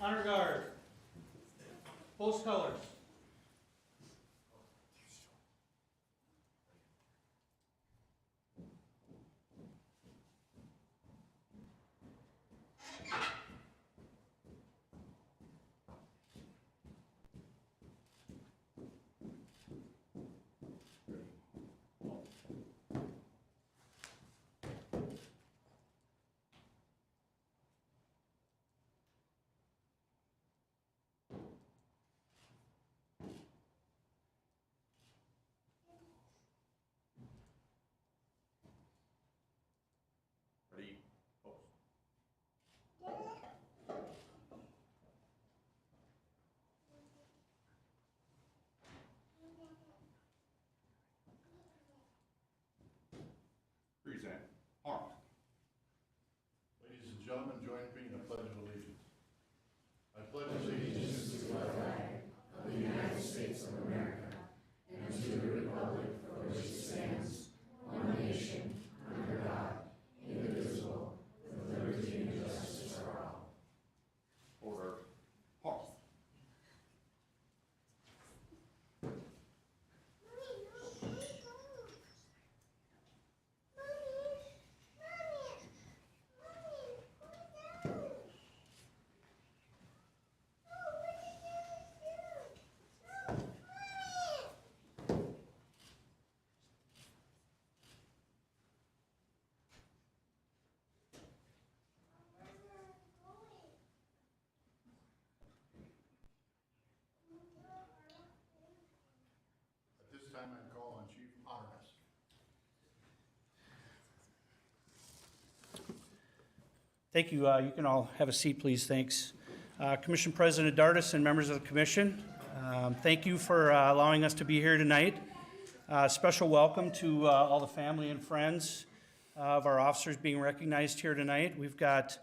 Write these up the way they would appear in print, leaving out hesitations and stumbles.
Honor Guard. Post colors. Ready, post. Present. Armed. Ladies and gentlemen, join me in the Pledge of Allegiance. I pledge allegiance to the flag of the United States of America and to the republic for which it stands, one nation, under God, indivisible, with liberty and justice for all. Order. Halt. At this time, I call on Chief Honoress. Thank you. You can all have a seat, please. Thanks. Commission President Dardis and members of the commission, thank you for allowing us to be here tonight. Special welcome to all the family and friends of our officers being recognized here tonight. We've got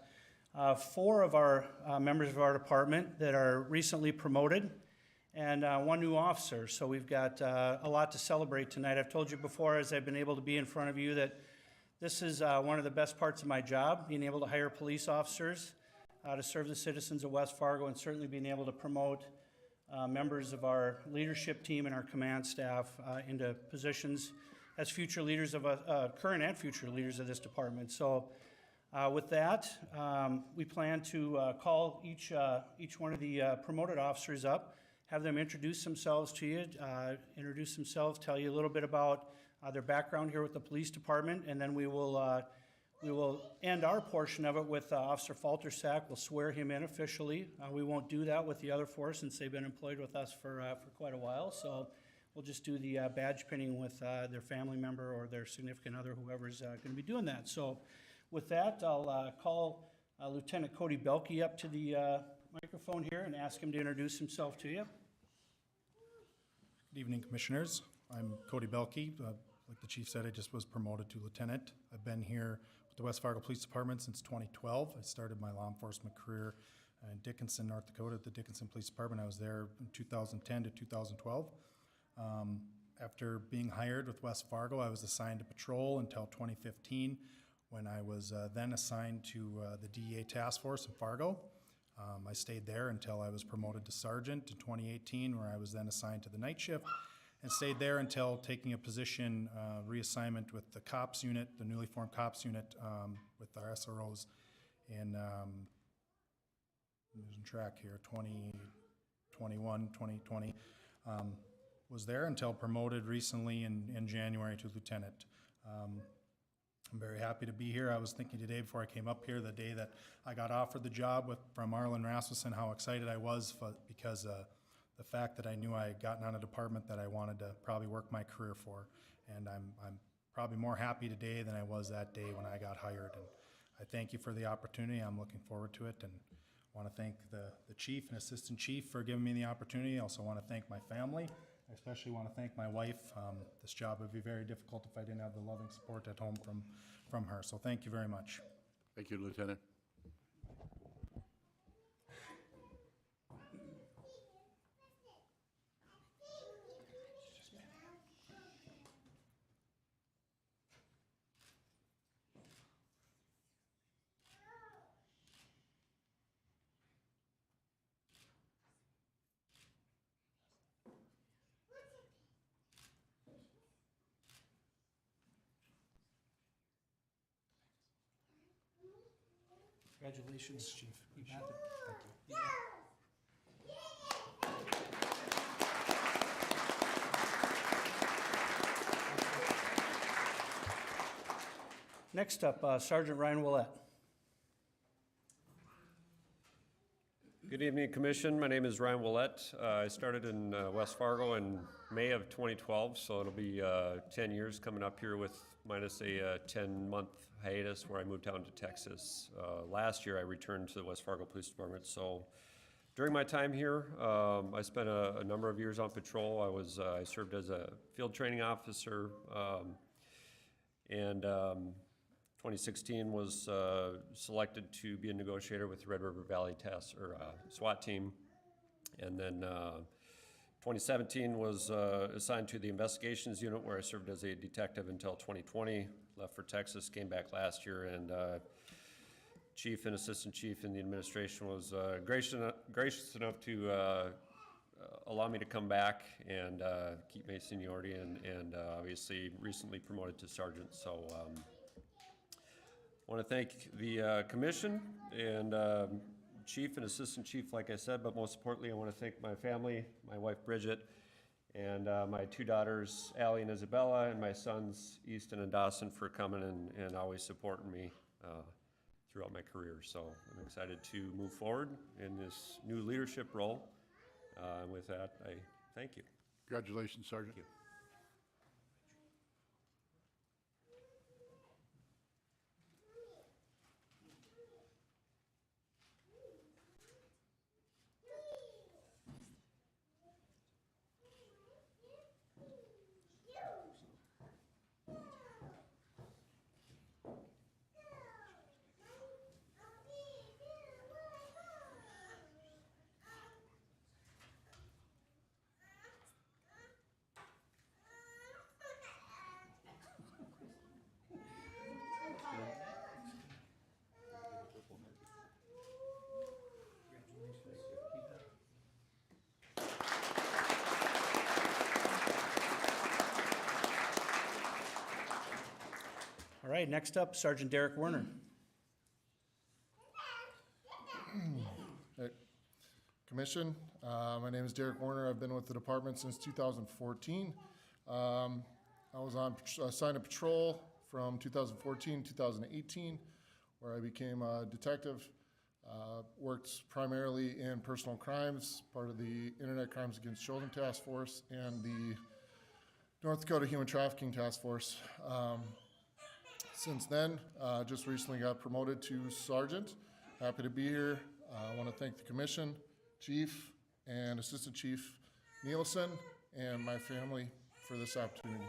4 of our members of our department that are recently promoted and 1 new officer. So we've got a lot to celebrate tonight. I've told you before, as I've been able to be in front of you, that this is one of the best parts of my job, being able to hire police officers to serve the citizens of West Fargo, and certainly being able to promote members of our leadership team and our command staff into positions as future leaders of current and future leaders of this department. So with that, we plan to call each one of the promoted officers up, have them introduce themselves to you, tell you a little bit about their background here with the police department, and then we will end our portion of it with Officer Faltersack. We'll swear him in officially. We won't do that with the other 4 since they've been employed with us for quite a while. So we'll just do the badge pinning with their family member or their significant other, whoever's going to be doing that. So with that, I'll call Lieutenant Cody Belkey up to the microphone here and ask him to introduce himself to you. Good evening, Commissioners. I'm Cody Belkey. Like the Chief said, I just was promoted to Lieutenant. I've been here with the West Fargo Police Department since 2012. I started my law enforcement career in Dickinson, North Dakota at the Dickinson Police Department. I was there in 2010 to 2012. After being hired with West Fargo, I was assigned to patrol until 2015, when I was then assigned to the DEA task force in Fargo. I stayed there until I was promoted to sergeant in 2018, where I was then assigned to the night shift, and stayed there until taking a position reassignment with the cops unit, the newly formed cops unit with our SROs in losing track here, 2021, 2020. Was there until promoted recently in January to lieutenant. I'm very happy to be here. I was thinking today before I came up here, the day that I got offered the job from Arlen Rasmussen, how excited I was because the fact that I knew I had gotten on a department that I wanted to probably work my career for. And I'm probably more happy today than I was that day when I got hired. And I thank you for the opportunity. I'm looking forward to it, and want to thank the chief and assistant chief for giving me the opportunity. I also want to thank my family. I especially want to thank my wife. This job would be very difficult if I didn't have the loving support at home from her. So thank you very much. Thank you, Lieutenant. Congratulations, Chief. You got it. Thank you. Next up, Sergeant Ryan Willett. Good evening, Commission. My name is Ryan Willett. I started in West Fargo in May of 2012, so it'll be 10 years coming up here with minus a 10-month hiatus where I moved down to Texas. Last year I returned to the West Fargo Police Department, so during my time here, I spent a number of years on patrol. I served as a field training officer, and 2016 was selected to be a negotiator with the Red River Valley SWAT team. And then 2017 was assigned to the investigations unit where I served as a detective until 2020, left for Texas, came back last year, and chief and assistant chief in the administration was gracious enough to allow me to come back and keep my seniority, and obviously recently promoted to sergeant. So I want to thank the commission and chief and assistant chief, like I said, but most importantly, I want to thank my family, my wife Bridget, and my two daughters, Allie and Isabella, and my sons, Easton and Dawson, for coming and always supporting me throughout my career. So I'm excited to move forward in this new leadership role. And with that, I thank you. Congratulations, Sergeant. Thank you. All right, next up, Sergeant Derek Werner. Hey, Commission, my name is Derek Werner. I've been with the department since 2014. I was assigned to patrol from 2014 to 2018, where I became a detective. Worked primarily in personal crimes, part of the Internet Crimes Against Children Task Force and the North Dakota Human Trafficking Task Force. Since then, just recently got promoted to sergeant. Happy to be here. I want to thank the commission, chief, and assistant chief Nielsen, and my family for this opportunity.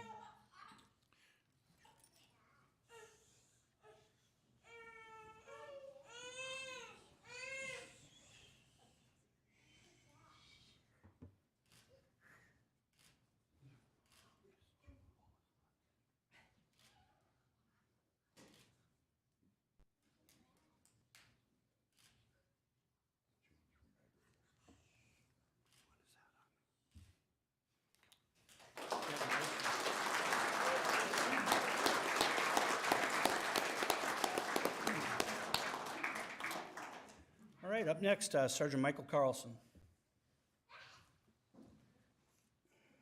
All right, up next, Sergeant Michael Carlson.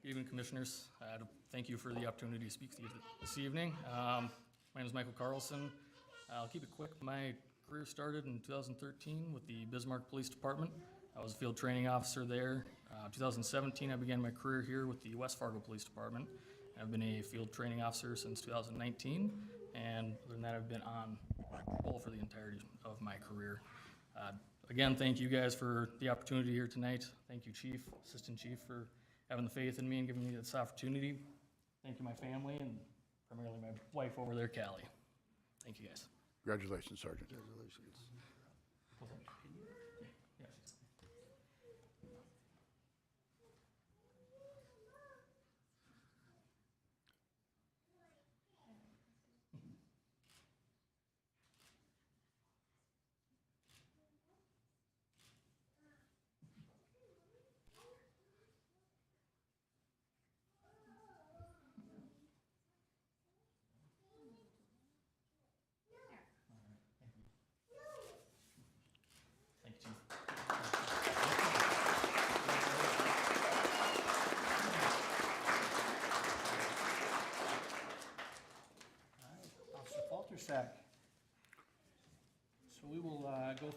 Good evening, Commissioners. Thank you for the opportunity to speak to you this evening. My name is Michael Carlson. I'll keep it quick. My career started in 2013 with the Bismarck Police Department. I was a field training officer there. 2017, I began my career here with the West Fargo Police Department. I've been a field training officer since 2019, and other than that, I've been on patrol for the entirety of my career. Again, thank you guys for the opportunity here tonight. Thank you, Chief, Assistant Chief, for having the faith in me and giving me this opportunity. Thank you, my family, and primarily my wife over there, Callie. Thank you, guys. Congratulations, Sergeant. Congratulations.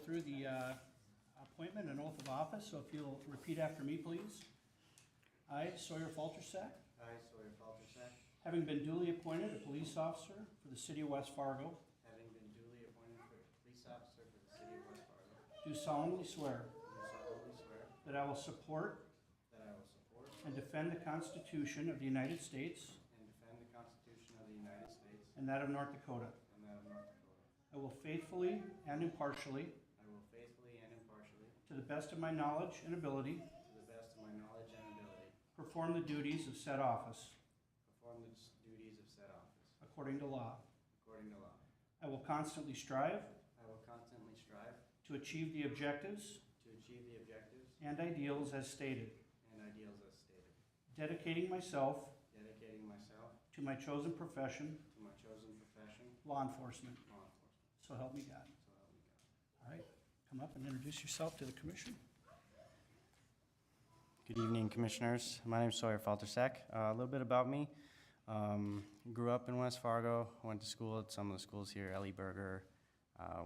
through the appointment and oath of office, so if you'll repeat after me, please. I, Sawyer Faltersack, I, Sawyer Faltersack, having been duly appointed a police officer for the city of West Fargo, having been duly appointed police officer for the city of West Fargo, do solemnly swear do solemnly swear that I will support that I will support and defend the Constitution of the United States and defend the Constitution of the United States and that of North Dakota. and that of North Dakota. I will faithfully and impartially, I will faithfully and impartially, to the best of my knowledge and ability, to the best of my knowledge and ability, perform the duties of said office perform the duties of said office according to law. according to law. I will constantly strive I will constantly strive to achieve the objectives to achieve the objectives and ideals as stated, and ideals as stated, dedicating myself dedicating myself to my chosen profession, to my chosen profession, law enforcement. law enforcement. So help me God. So help me God. All right, come up and introduce yourself to the commission. Good evening, Commissioners. My name is Sawyer Faltersack. A little bit about me. Grew up in West Fargo, went to school at some of the schools here, Ellie Berger,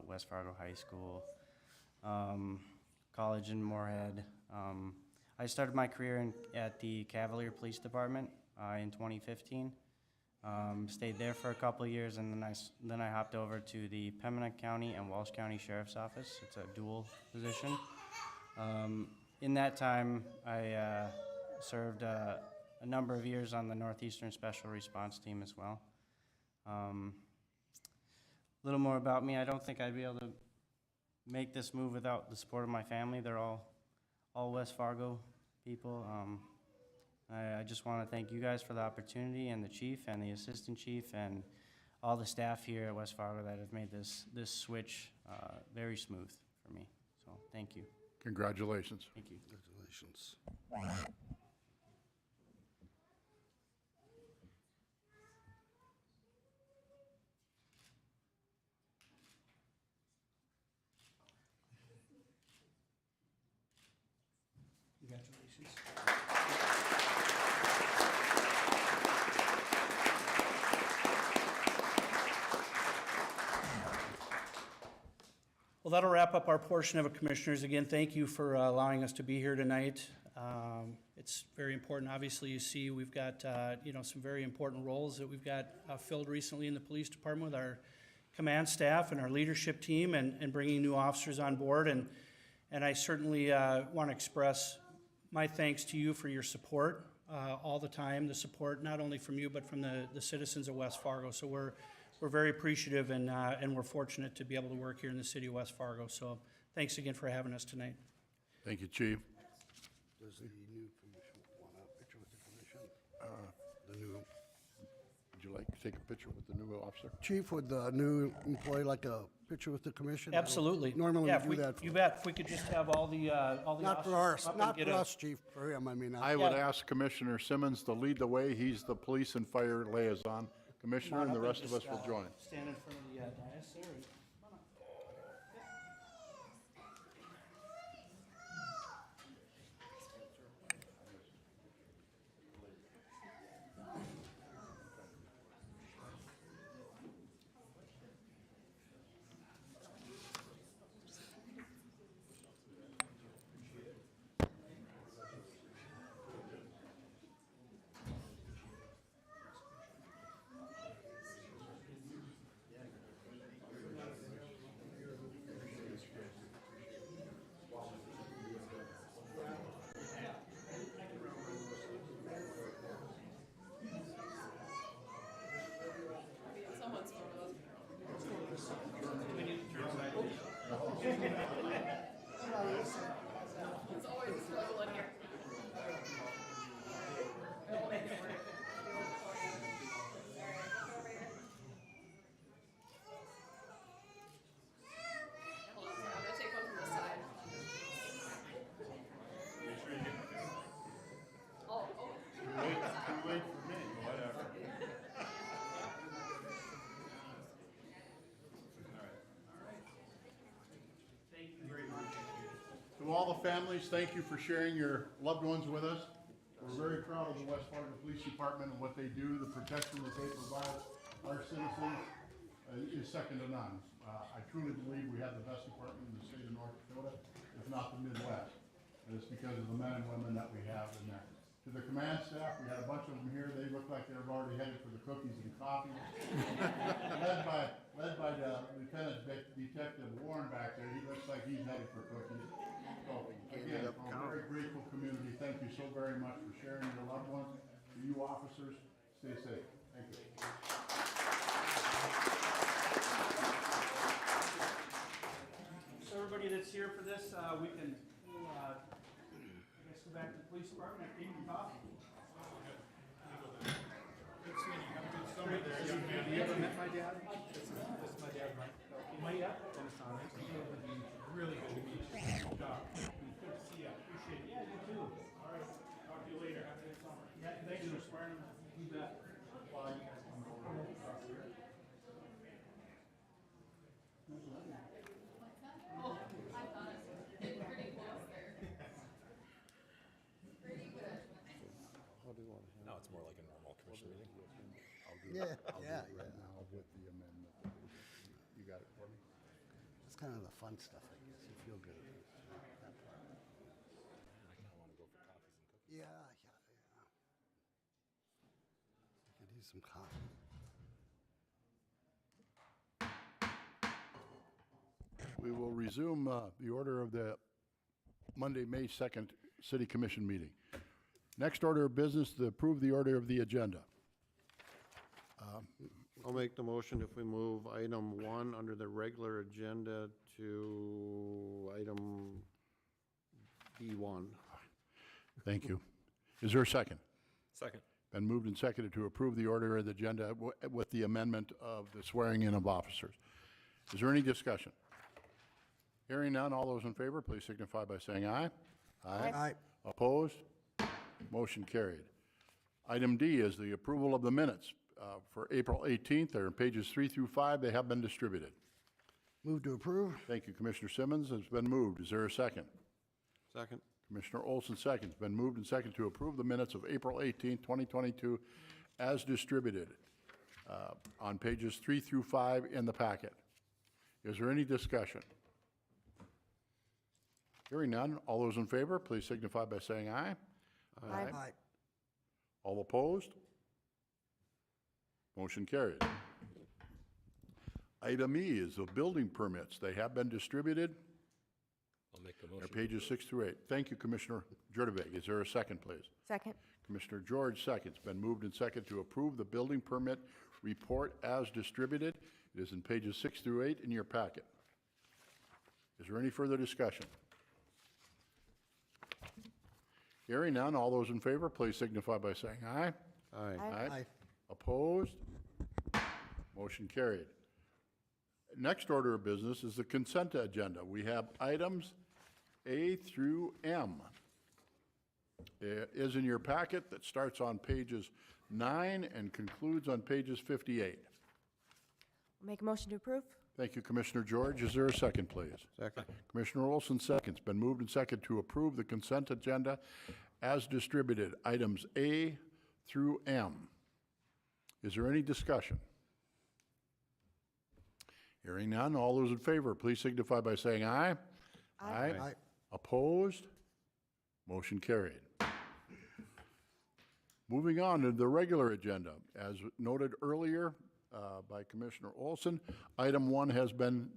West Fargo High School, college in Moorhead. I started my career at the Cavalier Police Department in 2015. Stayed there for a couple of years, and then I hopped over to the Pembina County and Walsh County Sheriff's Office. It's a dual position. In that time, I served a number of years on the Northeastern Special Response Team as well. A little more about me, I don't think I'd be able to make this move without the support of my family. They're all West Fargo people. I just want to thank you guys for the opportunity, and the chief and the assistant chief and all the staff here at West Fargo that have made this switch very smooth for me. So thank you. Congratulations. Thank you. Congratulations. Congratulations. Well, that'll wrap up our portion of it, Commissioners. Again, thank you for allowing us to be here tonight. It's very important. Obviously, you see we've got, some very important roles that we've got filled recently in the police department with our command staff and our leadership team and bringing new officers on board. And I certainly want to express my thanks to you for your support all the time, the support not only from you but from the citizens of West Fargo. So we're very appreciative and we're fortunate to be able to work here in the city of West Fargo. So thanks again for having us tonight. Thank you, Chief. Does the new commission want a picture with the commission? Would you like to take a picture with the new officer? Chief, would the new employee like a picture with the commission? Absolutely. Normally Yeah, we do that. You bet. If we could just have all the Not for officers us, up and not get for a- us, Chief, for him, I mean. I would Yeah. ask Commissioner Simmons to lead the way. He's the police and fire liaison commissioner, and the rest of us will join. Stand in front of the dais there. and come on up. It's always a struggle in here. Hold on, I'm gonna take one from the side. Oh. Too late for me, whatever. Thank you very much. To all the families, thank you for sharing your loved ones with us. We're very proud of the West Fargo Police Department and what they do, the protection that they provide our citizens. is second to none. I truly believe we have the best department in the state of North Dakota, if not the Midwest. And it's because of the men and women that we have in there. To the command staff, we had a bunch of them here. They look like they're already headed for the cookies and coffee. led by the Lieutenant Detective Warren back there. He looks like he's headed for cookies. So again, from a very grateful community, thank you so very much for sharing your loved ones. To you officers, stay safe. Thank you. So everybody that's here for this, we can, I guess, go back to the police department and eat coffee. Have you ever met my dad? This is my dad, Mike. Mike, yeah? Dennis on it. Really good to meet you. Good job. Good to see you. Appreciate it. Yeah, you too. All right. Talk to you later. Have a good summer. Yeah, thanks for swearing. You bet. While you guys come over across here. Oh, I thought it was getting pretty close there. Pretty good. No, it's more like a normal commission meeting. Yeah, yeah, Right yeah. now with the amendment. You got it for me? That's kind of the fun stuff, I guess. You feel good. That part. I kind of want to go for coffees and cookies. Yeah, yeah, yeah. I could use some coffee. We will resume the order of the Monday, May 2nd City Commission meeting. Next order of business to approve the order of the agenda. I'll make the motion if we move item 1 under the regular agenda to item B1. Thank you. Is there a second? Second. Been moved and seconded to approve the order of the agenda with the amendment of the swearing in of officers. Is there any discussion? Hearing none, all those in favor, please signify by saying aye. Aye. Opposed? Motion carried. Item D is the approval of the minutes for April 18th. They're in pages 3 through 5. They have been distributed. Move to approve? Thank you, Commissioner Simmons. It's been moved. Is there a second? Second. Commissioner Olson seconds. Been moved and seconded to approve the minutes of April 18th, 2022 as distributed on pages 3 through 5 in the packet. Is there any discussion? Hearing none, all those in favor, please signify by saying aye. Aye. All opposed? Motion carried. Item E is the building permits. They have been distributed. I'll make a They're motion. pages 6 through 8. Thank you, Commissioner Jurdevig. Is there a second, please? Second. Commissioner George seconds. Been moved and seconded to approve the building permit report as distributed. It is in pages 6 through 8 in your packet. Is there any further discussion? Hearing none, all those in favor, please signify by saying aye. Aye. Aye. Opposed? Motion carried. Next order of business is the consent agenda. We have items A through M. It is in your packet that starts on pages 9 and concludes on pages 58. Make a motion to approve? Thank you, Commissioner George. Is there a second, please? Second. Commissioner Olson seconds. Been moved and seconded to approve the consent agenda as distributed, items A through M. Is there any discussion? Hearing none, all those in favor, please signify by saying aye. Aye. Opposed? Motion carried. Moving on to the regular agenda. As noted earlier by Commissioner Olson, item 1 has been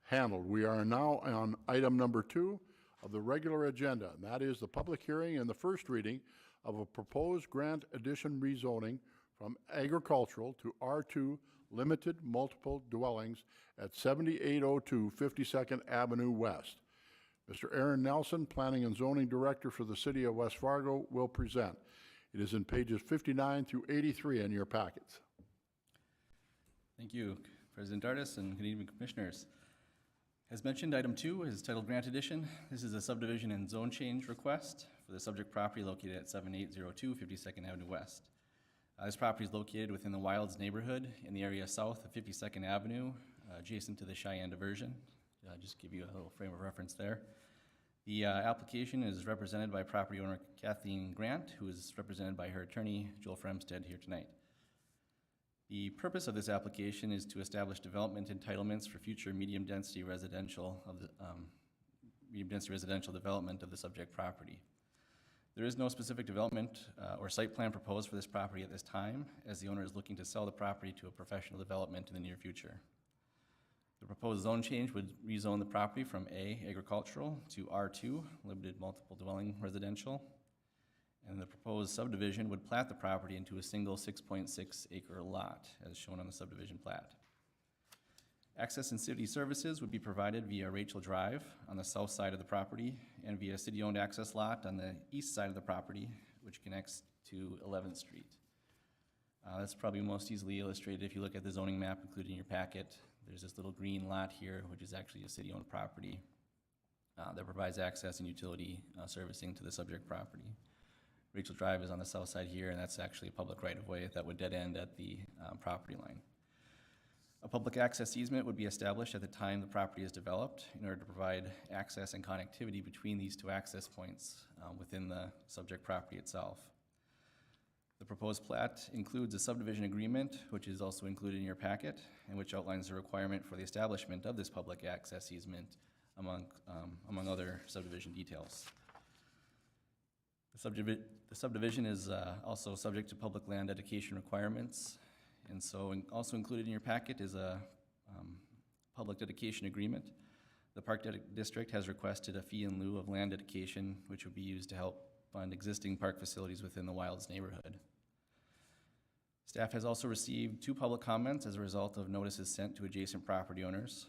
handled. We are now on item number 2 of the regular agenda, and that is the public hearing and the first reading of a proposed grant addition rezoning from agricultural to R2 limited multiple dwellings at 7802 52nd Avenue West. Mr. Aaron Nelson, Planning and Zoning Director for the City of West Fargo, will present. It is in pages 59 through 83 in your packets. Thank you, President Dardis, and good evening, Commissioners. As mentioned, item 2 is titled Grant Addition. This is a subdivision and zone change request for the subject property located at 7802 52nd Avenue West. This property is located within the Wilds neighborhood in the area south of 52nd Avenue, adjacent to the Cheyenne diversion. Just give you a little frame of reference there. The application is represented by property owner Kathleen Grant, who is represented by her attorney, Joel Fremstead, here tonight. The purpose of this application is to establish development entitlements for future medium-density residential development of the subject property. There is no specific development or site plan proposed for this property at this time, as the owner is looking to sell the property to a professional development in the near future. The proposed zone change would rezone the property from A, agricultural, to R2, limited multiple dwelling residential. And the proposed subdivision would plat the property into a single 6.6 acre lot, as shown on the subdivision plat. Access and city services would be provided via Rachel Drive on the south side of the property and via city-owned access lot on the east side of the property, which connects to 11th Street. That's probably most easily illustrated if you look at the zoning map included in your packet. There's this little green lot here, which is actually a city-owned property that provides access and utility servicing to the subject property. Rachel Drive is on the south side here, and that's actually a public right-of-way that would dead end at the property line. A public access easement would be established at the time the property is developed in order to provide access and connectivity between these two access points within the subject property itself. The proposed plat includes a subdivision agreement, which is also included in your packet, and which outlines the requirement for the establishment of this public access easement among other subdivision details. The subdivision is also subject to public land dedication requirements, and so also included in your packet is a public dedication agreement. The Park District has requested a fee in lieu of land dedication, which would be used to help fund existing park facilities within the Wilds neighborhood. Staff has also received 2 public comments as a result of notices sent to adjacent property owners.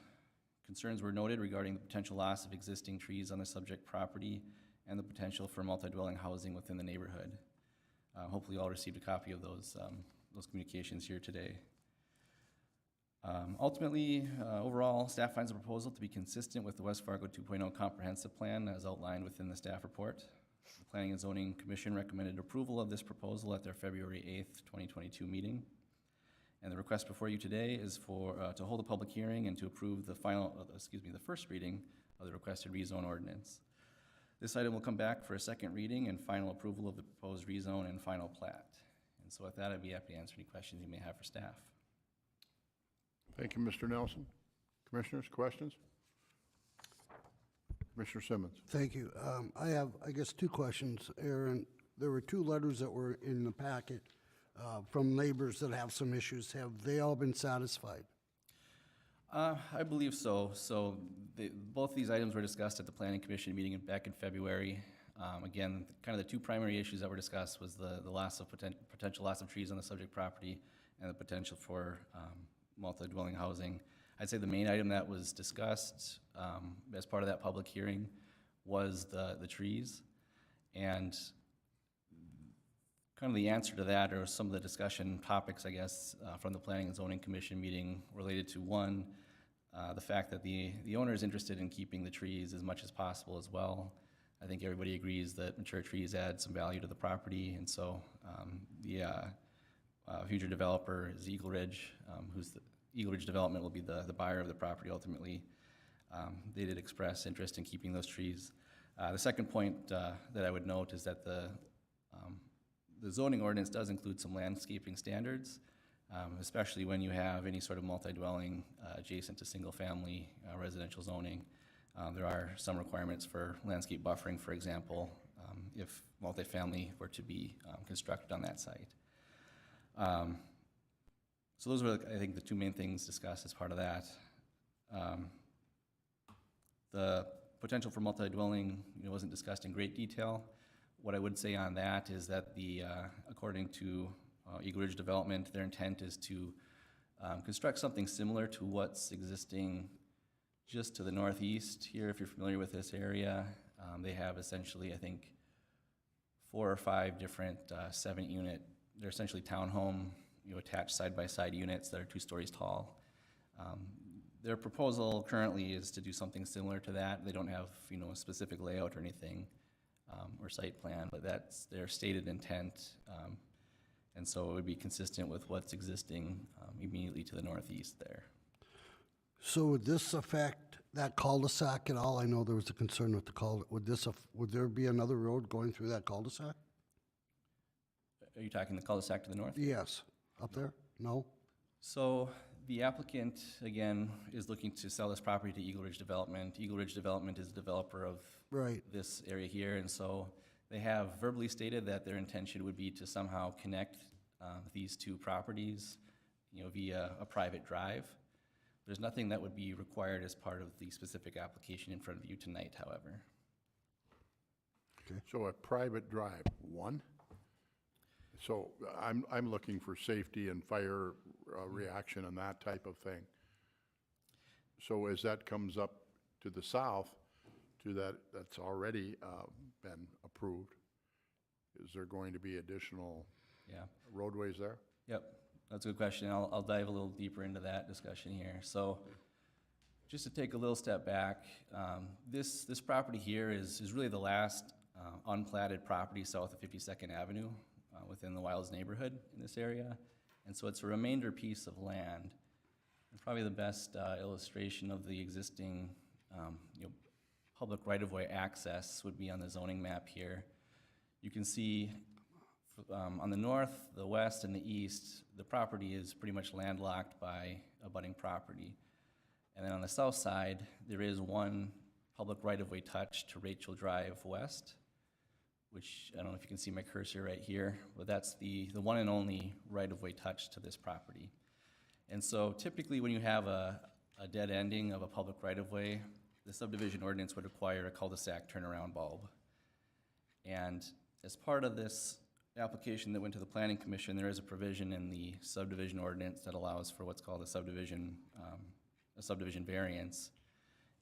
Concerns were noted regarding the potential loss of existing trees on the subject property and the potential for multi-dwelling housing within the neighborhood. Hopefully you all received a copy of those communications here today. Ultimately, overall, staff finds the proposal to be consistent with the West Fargo 2.0 comprehensive plan as outlined within the staff report. The Planning and Zoning Commission recommended approval of this proposal at their February 8th, 2022 meeting. And the request before you today is for to hold a public hearing and to approve the first reading of the requested rezone ordinance. This item will come back for a second reading and final approval of the proposed rezone and final plat. And so with that, I'd be happy to answer any questions you may have for staff. Thank you, Mr. Nelson. Commissioners, questions? Commissioner Simmons. Thank you. I have, I guess, 2 questions, Aaron. There were 2 letters that were in the packet from neighbors that have some issues. Have they all been satisfied? I believe so. So both these items were discussed at the Planning Commission meeting back in February. Again, kind of the 2 primary issues that were discussed was the loss of potential loss of trees on the subject property and the potential for multi-dwelling housing. I'd say the main item that was discussed as part of that public hearing was the trees. And kind of the answer to that, or some of the discussion topics, I guess, from the Planning and Zoning Commission meeting related to, one, the fact that the owner is interested in keeping the trees as much as possible as well. I think everybody agrees that mature trees add some value to the property, and so the future developer is Eagle Ridge, Eagle Ridge Development will be the buyer of the property ultimately. They did express interest in keeping those trees. The second point that I would note is that the zoning ordinance does include some landscaping standards, especially when you have any sort of multi-dwelling adjacent to single-family residential zoning. There are some requirements for landscape buffering, for example, if multifamily were to be constructed on that site. So those were, I think, the 2 main things discussed as part of that. The potential for multi-dwelling wasn't discussed in great detail. What I would say on that is that according to Eagle Ridge Development, their intent is to construct something similar to what's existing just to the northeast here. If you're familiar with this area, they have essentially, I think, 4 or 5 different 7-unit, they're essentially townhome, attached side-by-side units that are 2 stories tall. Their proposal currently is to do something similar to that. They don't have, a specific layout or anything, or site plan, but that's their stated intent. And so it would be consistent with what's existing immediately to the northeast there. So would this affect that cul-de-sac at all? I know there was a concern with the would there be another road going through that cul-de-sac? Are you talking the cul-de-sac to the north? Yes, up there? No? So the applicant, again, is looking to sell this property to Eagle Ridge Development. Eagle Ridge Development is the developer of Right. this area here, and so they have verbally stated that their intention would be to somehow connect these two properties, via a private drive. There's nothing that would be required as part of the specific application in front of you tonight, however. So a private drive, one? So I'm looking for safety and fire reaction and that type of thing. So as that comes up to the south, to that's already been approved, is there going to be additional Yeah. roadways there? Yep, that's a good question. I'll dive a little deeper into that discussion here. So, just to take a little step back, this property here is really the last unplatted property south of 52nd Avenue within the Wilds neighborhood in this area, and so it's a remainder piece of land. And probably the best illustration of the existing, public right-of-way access would be on the zoning map here. You can see on the north, the west, and the east, the property is pretty much landlocked by abutting property. And then on the south side, there is one public right-of-way touch to Rachel Drive West, which, I don't know if you can see my cursor right here, but that's the one and only right-of-way touch to this property. And so typically when you have a dead ending of a public right-of-way, the subdivision ordinance would require a cul-de-sac turnaround bulb. And as part of this application that went to the Planning Commission, there is a provision in the subdivision ordinance that allows for what's called a subdivision variance.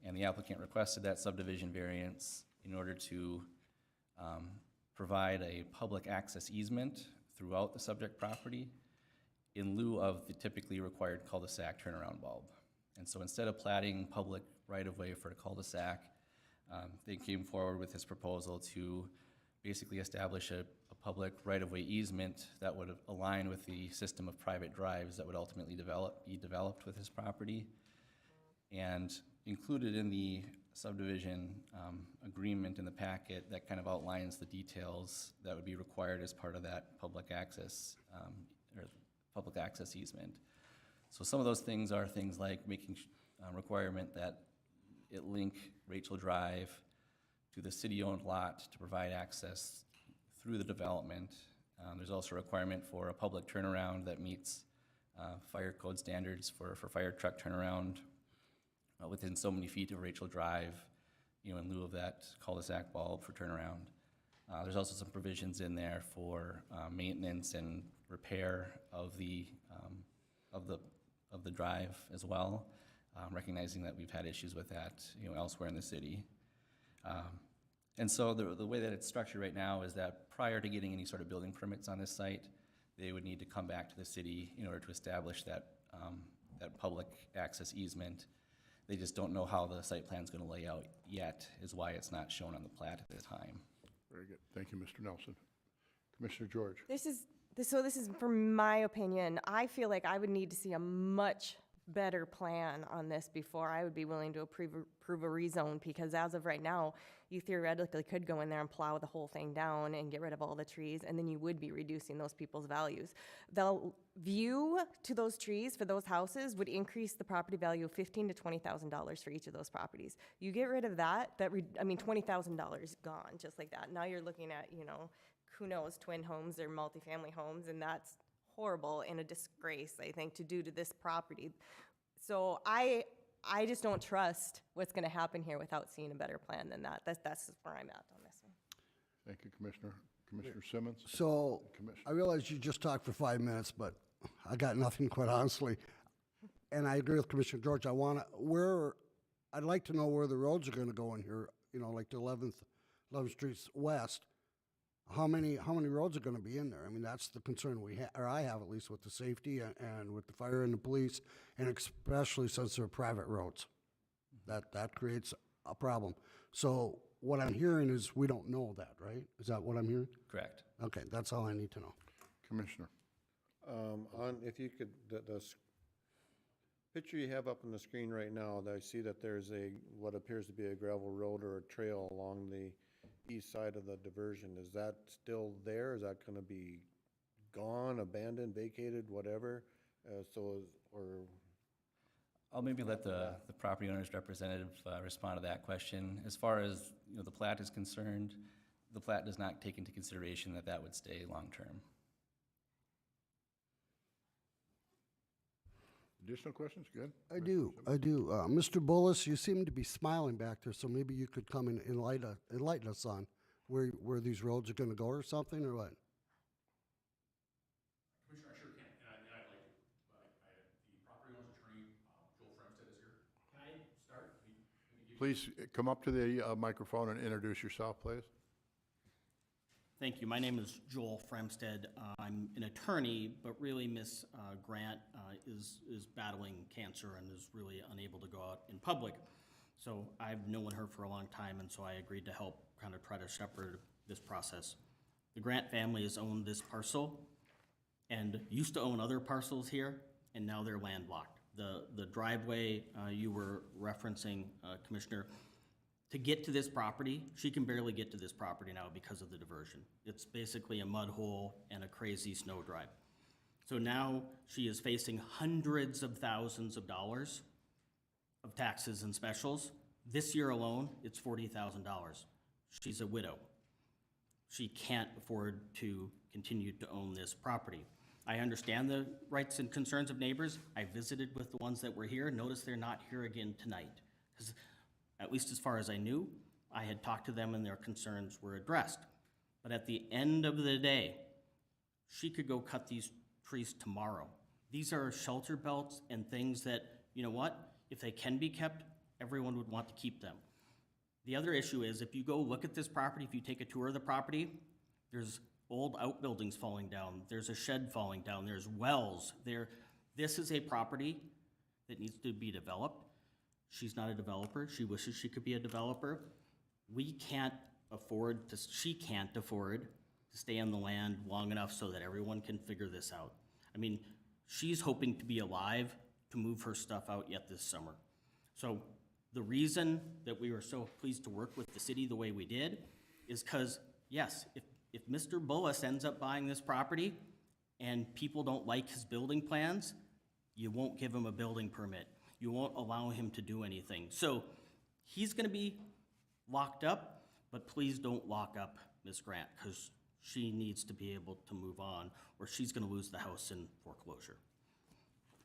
And the applicant requested that subdivision variance in order to provide a public access easement throughout the subject property in lieu of the typically required cul-de-sac turnaround bulb. And so instead of platting public right-of-way for a cul-de-sac, they came forward with this proposal to basically establish a public right-of-way easement that would align with the system of private drives that would ultimately be developed with this property. And included in the subdivision agreement in the packet that kind of outlines the details that would be required as part of that public access easement. So some of those things are things like making requirement that it link Rachel Drive to the city-owned lot to provide access through the development. There's also a requirement for a public turnaround that meets fire code standards for fire truck turnaround within so many feet of Rachel Drive, in lieu of that cul-de-sac bulb for turnaround. There's also some provisions in there for maintenance and repair of the drive as well, recognizing that we've had issues with that, elsewhere in the city. And so the way that it's structured right now is that prior to getting any sort of building permits on this site, they would need to come back to the city in order to establish that public access easement. They just don't know how the site plan's gonna lay out yet, is why it's not shown on the plat at the time. Very good. Thank you, Mr. Nelson. Commissioner George? This is, from my opinion, I feel like I would need to see a much better plan on this before I would be willing to approve a rezone, because as of right now, you theoretically could go in there and plow the whole thing down and get rid of all the trees, and then you would be reducing those people's values. The view to those trees for those houses would increase the property value of $15,000 to $20,000 for each of those properties. You get rid of that, $20,000 gone, just like that. Now you're looking at, who knows, twin homes or multifamily homes, and that's horrible and a disgrace, I think, to do to this property. So I just don't trust what's going to happen here without seeing a better plan than that. That's where I'm at on this one. Thank you, Commissioner. Commissioner Simmons? So, Commissioner. I realize you just talked for 5 minutes, but I got nothing, quite honestly. And I agree with Commissioner George. I'd like to know where the roads are gonna go in here, like the 11th Street West. How many roads are gonna be in there? I mean, that's the concern I have, at least with the safety and with the fire and the police, and especially since they're private roads. That creates a problem. So what I'm hearing is we don't know that, right? Is that what I'm hearing? Correct. Okay, that's all I need to know. Commissioner? If you could, the picture you have up on the screen right now, I see that there's what appears to be a gravel road or a trail along the east side of the diversion. Is that still there? Is that gonna be gone, abandoned, vacated, whatever? or I'll maybe let the property owner's representative respond to that question. As far as, the plat is concerned, the plat does not take into consideration that that would stay long-term. Additional questions? Good. I do. Mr. Bullis, you seem to be smiling back there, so maybe you could come and enlighten us on where these roads are gonna go or something, or what? Commissioner, I sure can, and I'd like to. The property owner's attorney, Joel Fremstad, is here. Can I start? Please come up to the microphone and introduce yourself, please. Thank you. My name is Joel Fremstad. I'm an attorney, but really Miss Grant is battling cancer and is really unable to go out in public. So I've known her for a long time, and so I agreed to help kind of try to shepherd this process. The Grant family has owned this parcel and used to own other parcels here, and now they're landlocked. The driveway you were referencing, Commissioner, to get to this property, she can barely get to this property now because of the diversion. It's basically a mud hole and a crazy snow drive. So now she is facing hundreds of thousands of dollars of taxes and specials. This year alone, it's $40,000. She's a widow. She can't afford to continue to own this property. I understand the rights and concerns of neighbors. I visited with the ones that were here. Notice they're not here again tonight, because at least as far as I knew, I had talked to them and their concerns were addressed. But at the end of the day, she could go cut these trees tomorrow. These are shelter belts and things that, you know what, if they can be kept, everyone would want to keep them. The other issue is, if you go look at this property, if you take a tour of the property, there's old outbuildings falling down, there's a shed falling down, there's wells there. This is a property that needs to be developed. She's not a developer. She wishes she could be a developer. She can't afford to stay on the land long enough so that everyone can figure this out. I mean, she's hoping to be alive to move her stuff out yet this summer. So the reason that we were so pleased to work with the city the way we did is because, yes, if Mr. Bullis ends up buying this property and people don't like his building plans, you won't give him a building permit. You won't allow him to do anything. So he's gonna be locked up, but please don't lock up Ms. Grant, because she needs to be able to move on, or she's gonna lose the house in foreclosure.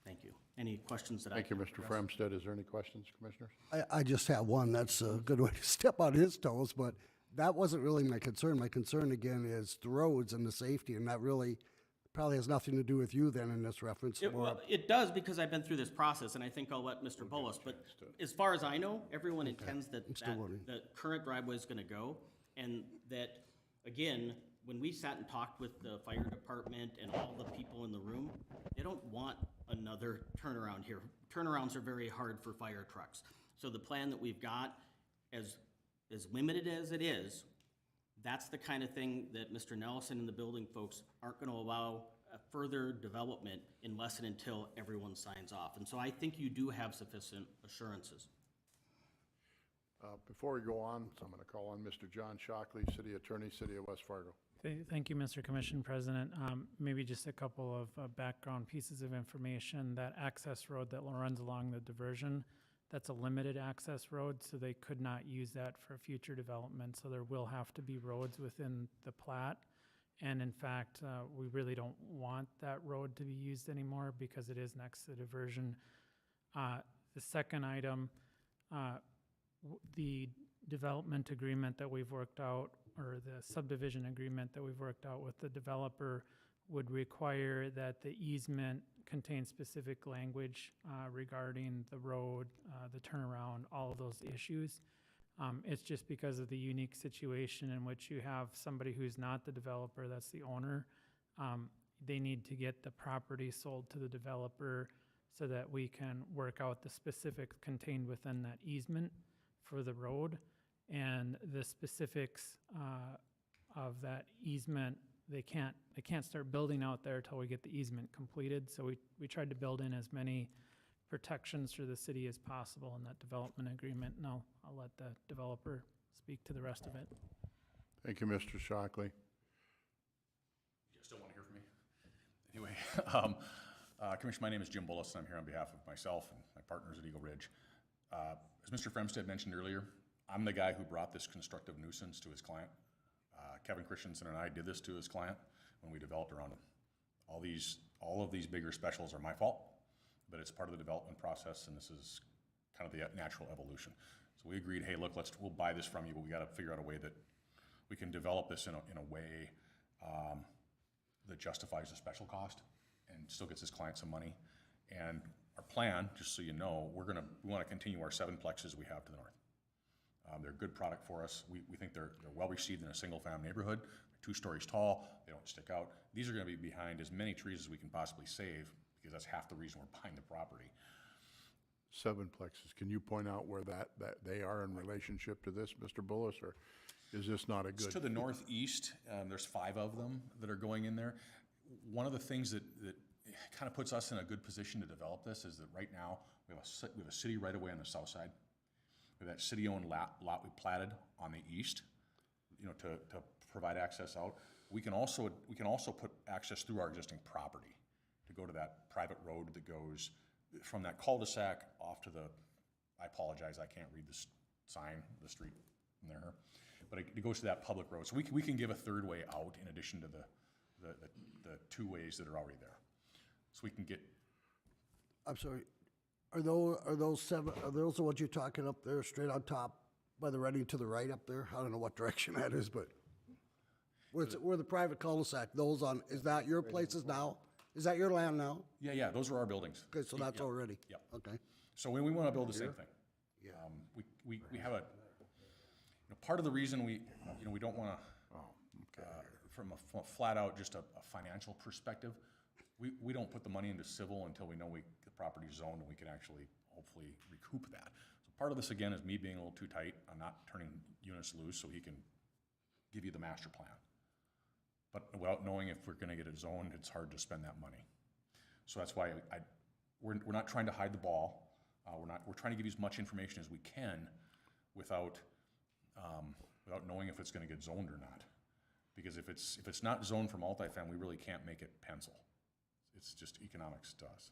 Thank you. Any questions that I Thank you, can Mr. address? Fremstad. Is there any questions, Commissioners? I just have one. That's a good way to step on his toes, but that wasn't really my concern. My concern, again, is the roads and the safety, and that really probably has nothing to do with you then in this reference. Well, it does, because I've been through this process, and I think I'll let Mr. Bullis, but as far as I know, everyone intends that the current driveway is gonna go, and that, again, when we sat and talked with the fire department and all the people in the room, they don't want another turnaround here. Turnarounds are very hard for fire trucks. So the plan that we've got, as limited as it is, that's the kind of thing that Mr. Nelson and the building folks aren't gonna allow a further development unless and until everyone signs off. And so I think you do have sufficient assurances. Before we go on, so I'm going to call on Mr. John Shockley, City Attorney, City of West Fargo. Thank you, Mr. Commission President. Maybe just a couple of background pieces of information. That access road that runs along the diversion, that's a limited access road, so they could not use that for future development. So there will have to be roads within the plat. And in fact, we really don't want that road to be used anymore because it is next to the diversion. The second item, the development agreement that we've worked out, or the subdivision agreement that we've worked out with the developer, would require that the easement contain specific language regarding the road, the turnaround, all of those issues. It's just because of the unique situation in which you have somebody who's not the developer, that's the owner. They need to get the property sold to the developer so that we can work out the specifics contained within that easement for the road. And the specifics of that easement, they can't start building out there until we get the easement completed. So we tried to build in as many protections for the city as possible in that development agreement. And I'll let the developer speak to the rest of it. Thank you, Mr. Shockley. You still want to hear from me? Anyway, Commissioner, my name is Jim Bullis, and I'm here on behalf of myself and my partners at Eagle Ridge. As Mr. Fremstead mentioned earlier, I'm the guy who brought this constructive nuisance to his client. Kevin Christensen and I did this to his client when we developed around him. All of these bigger specials are my fault, but it's part of the development process, and this is kind of the natural evolution. So we agreed, hey, look, we'll buy this from you, but we got to figure out a way that we can develop this in a way that justifies the special cost and still gets his client some money. And our plan, just so you know, we want to continue our 7 plexes we have to the north. They're a good product for us. We think they're well received in a single-family neighborhood. They're 2 stories tall. They don't stick out. These are going to be behind as many trees as we can possibly save, because that's half the reason we're buying the property. 7 plexes. Can you point out where that they are in relationship to this, Mr. Bullis, or is this not a good? It's to the northeast. There's 5 of them that are going in there. One of the things that kind of puts us in a good position to develop this is that right now we have a city right away on the south side. We have that city-owned lot we platted on the east, to provide access out. We can also put access through our existing property to go to that private road that goes from that cul-de-sac off to I apologize, I can't read the sign, the street in there, but it goes to that public road. So we can give a 3rd way out in addition to the 2 ways that are already there. So we can get. I'm sorry, are those 7, are those the ones you're talking up there, straight on top by the Reading to the right up there? I don't know what direction that is, but where the private cul-de-sac, is that your places now? Is that your land now? Yeah, those are our buildings. Okay, so that's already? Yep. Okay. So we want to build the same thing. Yeah. We have part of the reason we don't want to, from a flat out, just a financial perspective, we don't put the money into civil until we know the property's zoned and we can actually hopefully recoup that. So part of this, again, is me being a little too tight. I'm not turning units loose so he can give you the master plan. But without knowing if we're going to get it zoned, it's hard to spend that money. So that's why we're not trying to hide the ball. We're trying to give you as much information as we can without knowing if it's going to get zoned or not. Because if it's not zoned for multifamily, we really can't make it pencil. It's just economics to us.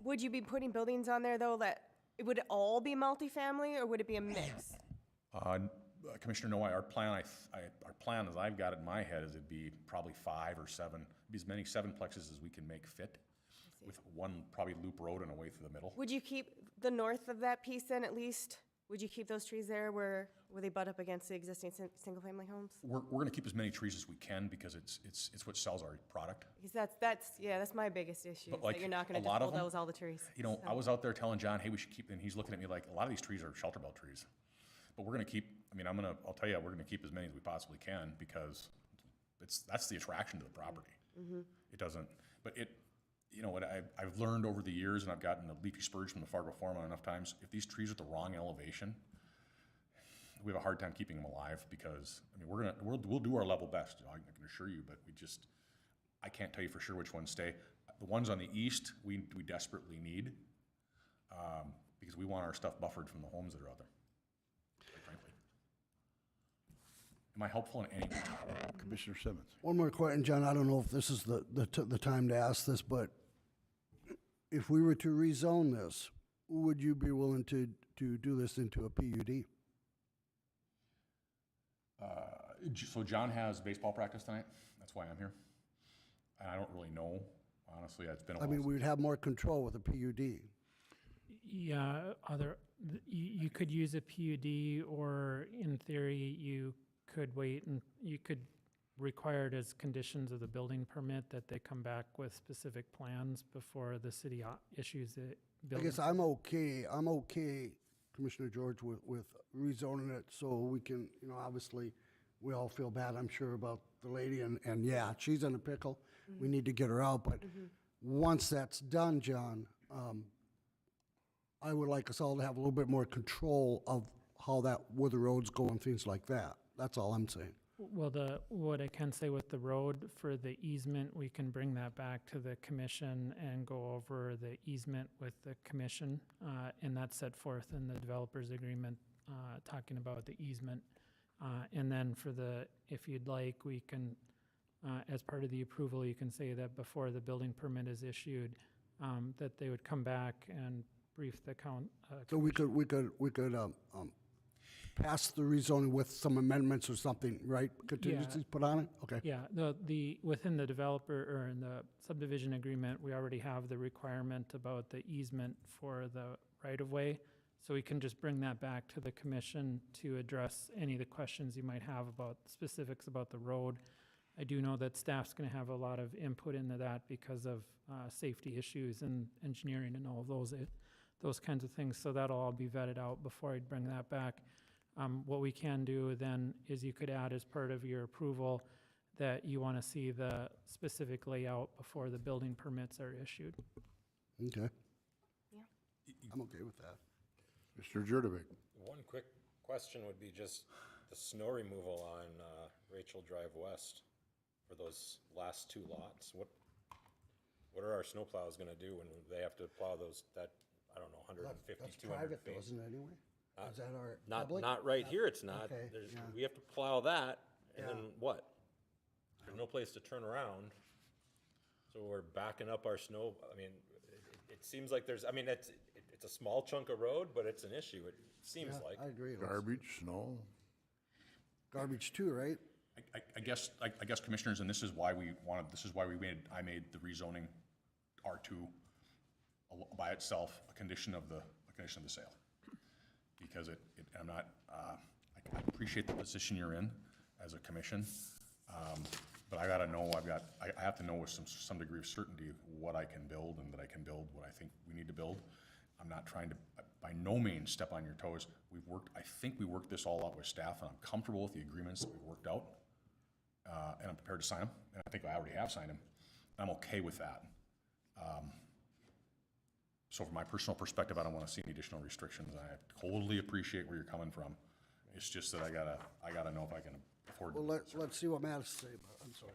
Would you be putting buildings on there though that would it all be multifamily, or would it be a mix? Commissioner Noy, our plan as I've got it in my head is it'd be probably 5 or 7, be as many 7 plexes as we can make fit, with one probably loop road and a way through the middle. Would you keep the north of that piece then, at least? Would you keep those trees there where they butt up against the existing single-family homes? We're going to keep as many trees as we can because it's what sells our product. Because that's my biggest issue. But is like that you're not going a to lot just of them, bulldoze all the trees. So. I was out there telling John, hey, we should keep, and he's looking at me like, a lot of these trees are shelter belt trees. But we're going to keep, I'll tell you, we're going to keep as many as we possibly can because that's the attraction to the property. Mm-hmm. It doesn't, but what I've learned over the years, and I've gotten the leafy spurge from the Fargo foreman enough times, if these trees are at the wrong elevation, we have a hard time keeping them alive because, we'll do our level best, I can assure you, but I can't tell you for sure which ones stay. The ones on the east, we desperately need, because we want our stuff buffered from the homes that are out there, quite frankly. Am I helpful in any way? Commissioner Simmons. One more question, John. I don't know if this is the time to ask this, but if we were to rezone this, would you be willing to do this into a PUD? So John has baseball practice tonight. That's why I'm here. And I don't really know, honestly. It's been a while. We would have more control with a PUD. Yeah, you could use a PUD, or in theory, you could wait and you could require it as conditions of the building permit that they come back with specific plans before the city issues it. I guess I'm okay, Commissioner George, with rezoning it so we can, obviously, we all feel bad, I'm sure, about the lady, and yeah, she's in a pickle. Mm-hmm. We need to get her out, but once that's done, John, I would like us all to have a little bit more control of where the roads go and things like that. That's all I'm saying. Well, what I can say with the road for the easement, we can bring that back to the commission and go over the easement with the commission, and that's set forth in the developer's agreement, talking about the easement. And then if you'd like, we can as part of the approval, you can say that before the building permit is issued, that they would come back and brief the So we could pass the rezoning with some amendments or something, right? Contingencies put on it? Okay. Yeah, within the developer or in the subdivision agreement, we already have the requirement about the easement for the right-of-way. So we can just bring that back to the commission to address any of the questions you might have about specifics about the road. I do know that staff's gonna have a lot of input into that because of, safety issues and engineering and all of those kinds of things. So that'll all be vetted out before I'd bring that back. What we can do then is you could add as part of your approval that you want to see the specific layout before the building permits are issued. Okay. Yeah. I'm okay with that. Mr. Jurdevich. One quick question would be just the snow removal on Rachel Drive West for those last two lots. What are our snowplows gonna do when they have to plow those, that, I don't know, 150, That's 200 private feet? though, isn't it anyway? Is that our Not, public? not right here, it's not. Okay, yeah. We have to plow that, and then Yeah. what? There's no place to turn around, so we're backing up our snow, I mean, it seems like there's, I mean, it's a small chunk of road, but it's an issue, it seems Yeah, like. I agree. Garbage, snow. Garbage too, right? I guess commissioners, and this is why I made the rezoning R2 by itself a condition of the sale. Because I'm not, I appreciate the position you're in as a commission, but I gotta know, I have to know with some degree of certainty what I can build and that I can build what I think we need to build. I'm not trying to, by no means, step on your toes. I think we worked this all out with staff, and I'm comfortable with the agreements that we worked out. And I'm prepared to sign them, and I think I already have signed them. I'm okay with that. So from my personal perspective, I don't want to see any additional restrictions. I totally appreciate where you're coming from. It's just that I gotta know if I can afford. Well, let's see what Matt has to say about it. I'm sorry.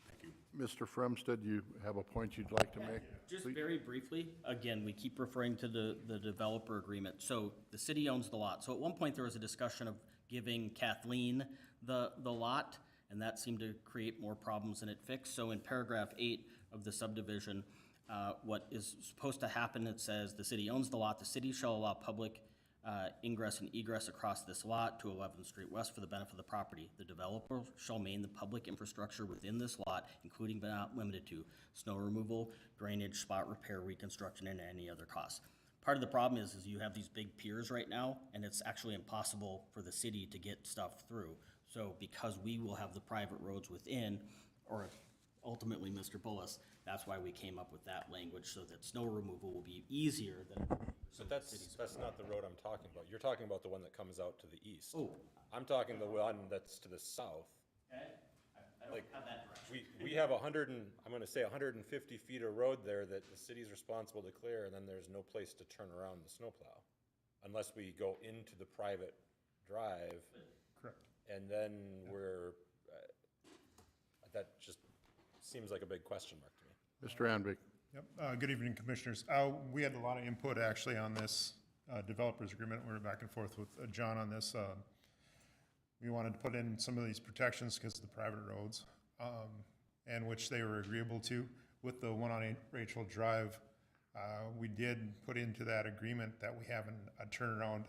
Thank you. Mr. Fremstad, you have a point you'd like to make? Just Please. very briefly, again, we keep referring to the developer agreement. So the city owns the lot. So at one point, there was a discussion of giving Kathleen the lot, and that seemed to create more problems than it fixed. So in paragraph 8 of the subdivision, what is supposed to happen, it says, the city owns the lot. The city shall allow public ingress and egress across this lot to 11th Street West for the benefit of the property. The developer shall maintain the public infrastructure within this lot, including but not limited to snow removal, drainage, spot repair, reconstruction, and any other costs. Part of the problem is you have these big piers right now, and it's actually impossible for the city to get stuff through. So because we will have the private roads within, or ultimately Mr. Bullis, that's why we came up with that language, so that snow removal will be easier than. So that's not the road I'm talking about. You're talking about the one that comes out to the east. Oh. I'm talking the one that's to the south. Okay, I don't have that direction. We have I'm gonna say 150 feet of road there that the city's responsible to clear, and then there's no place to turn around the snowplow. Unless we go into the private drive. Correct. And then that just seems like a big question mark to me. Mr. Anvik. Yep. Good evening, Commissioners. We had a lot of input actually on this developers agreement. We were back and forth with John on this. We wanted to put in some of these protections because of the private roads, and which they were agreeable to. With the one on Rachel Drive, we did put into that agreement that we have a turnaround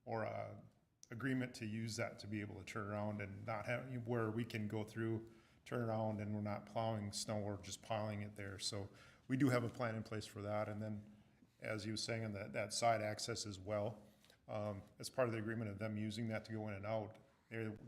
or a agreement to use that to be able to turn around and not have, where we can go through, turn around, and we're not plowing snow or just piling it there. So we do have a plan in place for that. And then, as you were saying, on that side access as well, as part of the agreement of them using that to go in and out,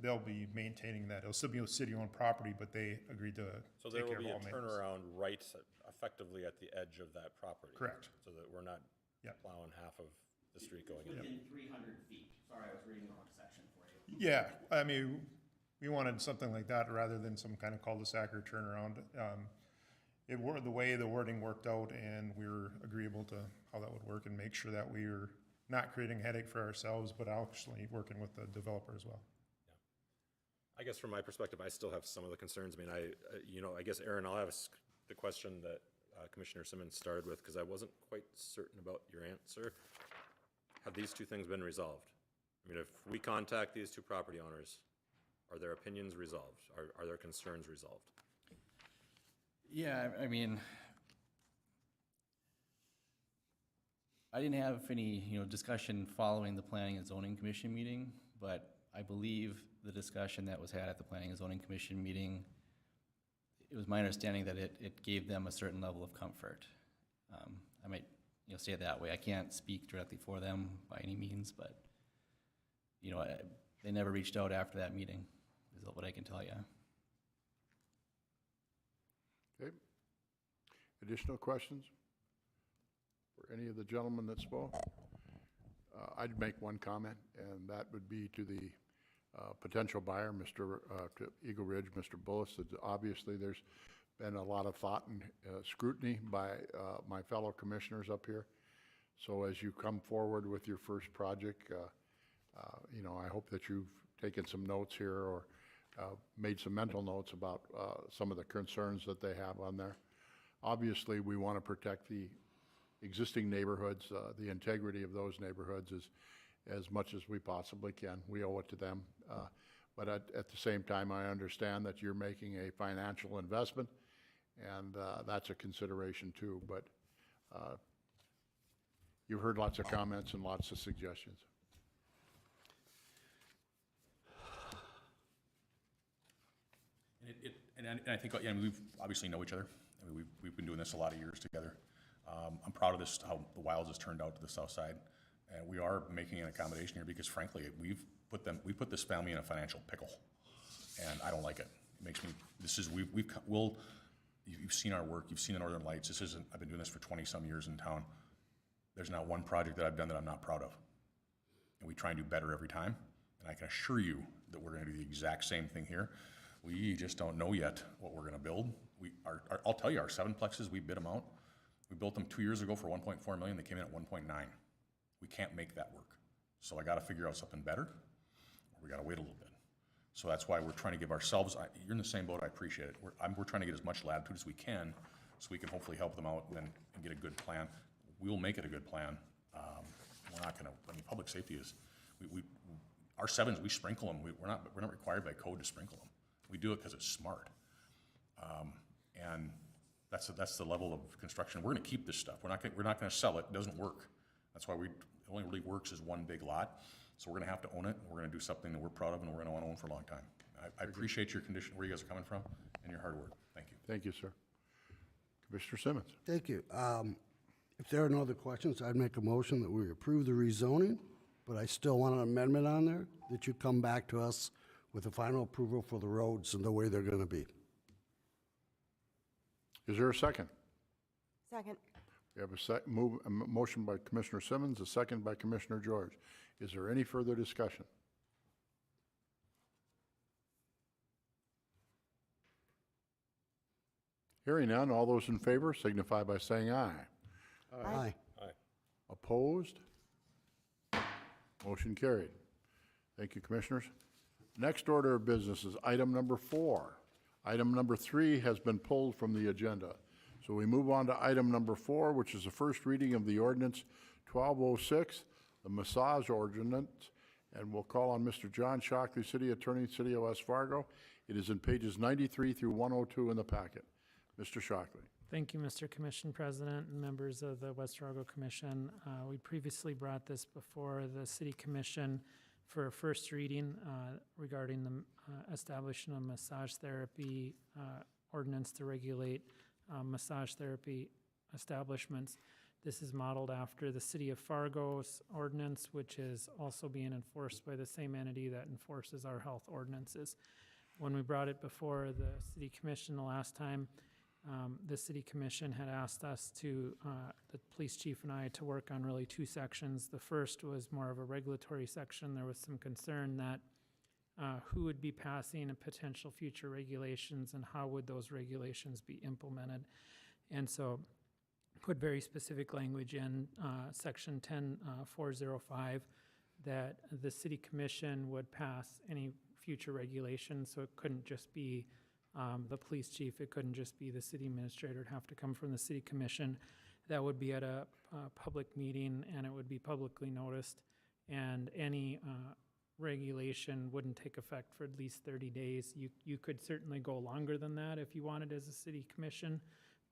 they'll be maintaining that. It'll still be a city-owned property, but they agreed to So there take will care of be a all maintenance. turnaround right effectively at the edge of that property. Correct. So that we're not Yep. plowing half of the street going in. Within 300 feet. Sorry, I was reading the wrong section for you. Yeah, I mean, we wanted something like that rather than some kind of cul-de-sac or turnaround. The way the wording worked out, and we were agreeable to how that would work and make sure that we were not creating a headache for ourselves, but actually working with the developer as well. I guess from my perspective, I still have some of the concerns. I mean, I guess, Aaron, I'll ask the question that Commissioner Simmons started with, because I wasn't quite certain about your answer. Have these two things been resolved? I mean, if we contact these two property owners Are their opinions resolved? Are their concerns resolved? Yeah, I mean, I didn't have any, discussion following the Planning and Zoning Commission meeting, but I believe the discussion that was had at the Planning and Zoning Commission meeting, it was my understanding that it gave them a certain level of comfort. I might, say it that way. I can't speak directly for them by any means, but, they never reached out after that meeting, is what I can tell you. Okay. Additional questions for any of the gentlemen that spoke? I'd make one comment, and that would be to the potential buyer, to Eagle Ridge, Mr. Bullis, that obviously there's been a lot of thought and scrutiny by my fellow commissioners up here. So as you come forward with your first project, I hope that you've taken some notes here or made some mental notes about some of the concerns that they have on there. Obviously, we want to protect the existing neighborhoods, the integrity of those neighborhoods as much as we possibly can. We owe it to them. But at the same time, I understand that you're making a financial investment, and that's a consideration too. But you've heard lots of comments and lots of suggestions. And I think, we obviously know each other. I mean, we've been doing this a lot of years together. I'm proud of this, how the Wilds has turned out to the south side. And we are making an accommodation here because frankly, we put this family in a financial pickle. And I don't like it. It makes me, you've seen our work, you've seen the Northern Lights. I've been doing this for 20-some years in town. There's not one project that I've done that I'm not proud of. And we try and do better every time. And I can assure you that we're gonna do the exact same thing here. We just don't know yet what we're gonna build. I'll tell you, our 7-plexes, we bid them out. We built them 2 years ago for 1.4 million. They came in at 1.9. We can't make that work. So I gotta figure out something better, or we gotta wait a little bit. So that's why we're trying to give ourselves, you're in the same boat, I appreciate it. We're trying to get as much latitude as we can so we can hopefully help them out and get a good plan. We'll make it a good plan. We're not gonna, public safety is, our 7s, we sprinkle them. We're not required by code to sprinkle them. We do it because it's smart. And that's the level of construction. We're gonna keep this stuff. We're not gonna sell it. It doesn't work. That's why it only really works as one big lot. So we're gonna have to own it. We're gonna do something that we're proud of and we're gonna wanna own for a long time. I appreciate your condition, where you guys are coming from, and your hard work. Thank you. Thank you, sir. Commissioner Simmons. Thank you. If there are no other questions, I'd make a motion that we approve the rezoning, but I still want an amendment on there, that you come back to us with a final approval for the roads and the way they're gonna be. Is there a second? Second. We have a motion by Commissioner Simmons, a second by Commissioner George. Is there any further discussion? Hearing none, all those in favor signify by saying aye. Aye. Opposed? Motion carried. Thank you, Commissioners. Next order of business is item number 4. Item number 3 has been pulled from the agenda. So we move on to item number 4, which is the first reading of the ordinance 1206, the massage ordinance, and we'll call on Mr. John Shockley, City Attorney, City of West Fargo. It is in pages 93 through 102 in the packet. Mr. Shockley. Thank you, Mr. Commission President and members of the West Fargo Commission. We previously brought this before the City Commission for a first reading regarding the establishment of massage therapy ordinance to regulate massage therapy establishments. This is modeled after the City of Fargo's ordinance, which is also being enforced by the same entity that enforces our health ordinances. When we brought it before the City Commission the last time, the City Commission had asked us to, the police chief and I, to work on really 2 sections. The first was more of a regulatory section. There was some concern that who would be passing a potential future regulations and how would those regulations be implemented. And so put very specific language in section 10.405 that the City Commission would pass any future regulations, so it couldn't just be the police chief, it couldn't just be the city administrator, it'd have to come from the City Commission. That would be at a public meeting and it would be publicly noticed, and any regulation wouldn't take effect for at least 30 days. You could certainly go longer than that if you wanted as a city commission,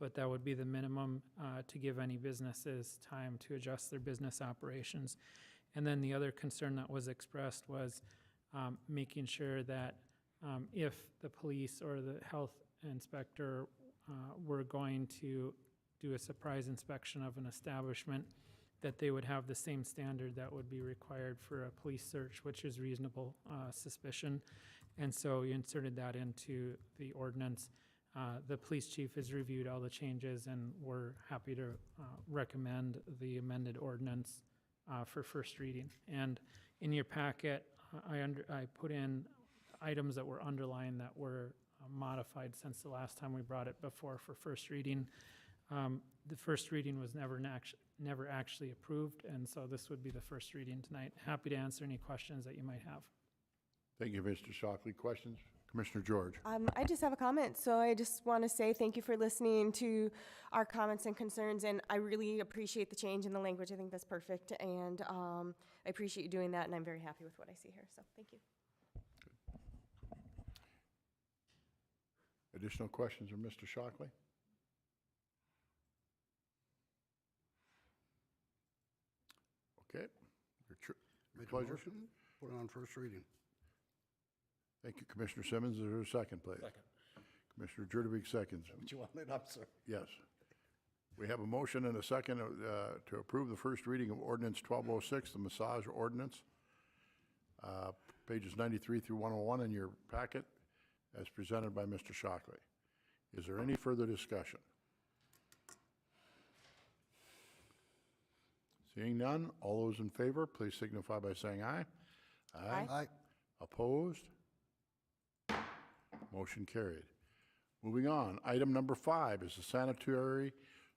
but that would be the minimum to give any businesses time to adjust their business operations. And then the other concern that was expressed was making sure that if the police or the health inspector were going to do a surprise inspection of an establishment, that they would have the same standard that would be required for a police search, which is reasonable suspicion. And so you inserted that into the ordinance. The police chief has reviewed all the changes, and we're happy to recommend the amended ordinance for first reading. And in your packet, I put in items that were underlined that were modified since the last time we brought it before for first reading. The first reading was never actually approved, and so this would be the first reading tonight. Happy to answer any questions that you might have. Thank you, Mr. Shockley. Questions? Commissioner George? I just have a comment. So I just want to say thank you for listening to our comments and concerns, and I really appreciate the change in the language. I think that's perfect, and I appreciate you doing that, and I'm very happy with what I see here. So thank you. Additional questions from Mr. Shockley? Okay. Your pleasure. Motion, put it on first reading. Thank you, Commissioner Simmons. Is there a second, please? Second. Commissioner Diedrich seconds. What you wanted up, sir? Yes. We have a motion and a second to approve the first reading of ordinance 1206, the massage ordinance, pages 93 through 101 in your packet, as presented by Mr. Shockley. Is there any further discussion? Seeing none, all those in favor, please signify by saying aye. Aye. Opposed? Motion carried. Moving on, item number 5 is the sanitary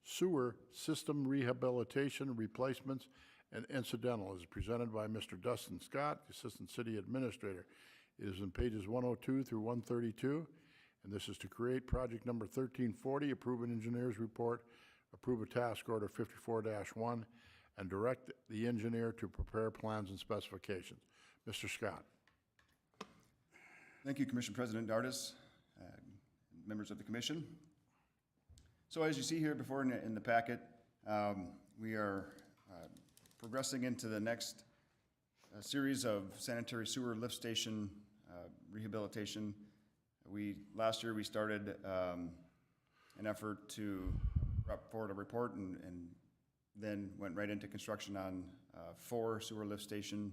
sewer system rehabilitation, replacements, and incidental, is presented by Mr. Dustin Scott, Assistant City Administrator. It is in pages 102 through 132, and this is to create project number 1340, approve an engineer's report, approve a task order 54-1, and direct the engineer to prepare plans and specifications. Mr. Scott. Thank you, Commission President Dardis, members of the commission. So as you see here before in the packet, we are progressing into the next series of sanitary sewer lift station rehabilitation. Last year we started an effort to brought forward a report and then went right into construction on 4 sewer lift station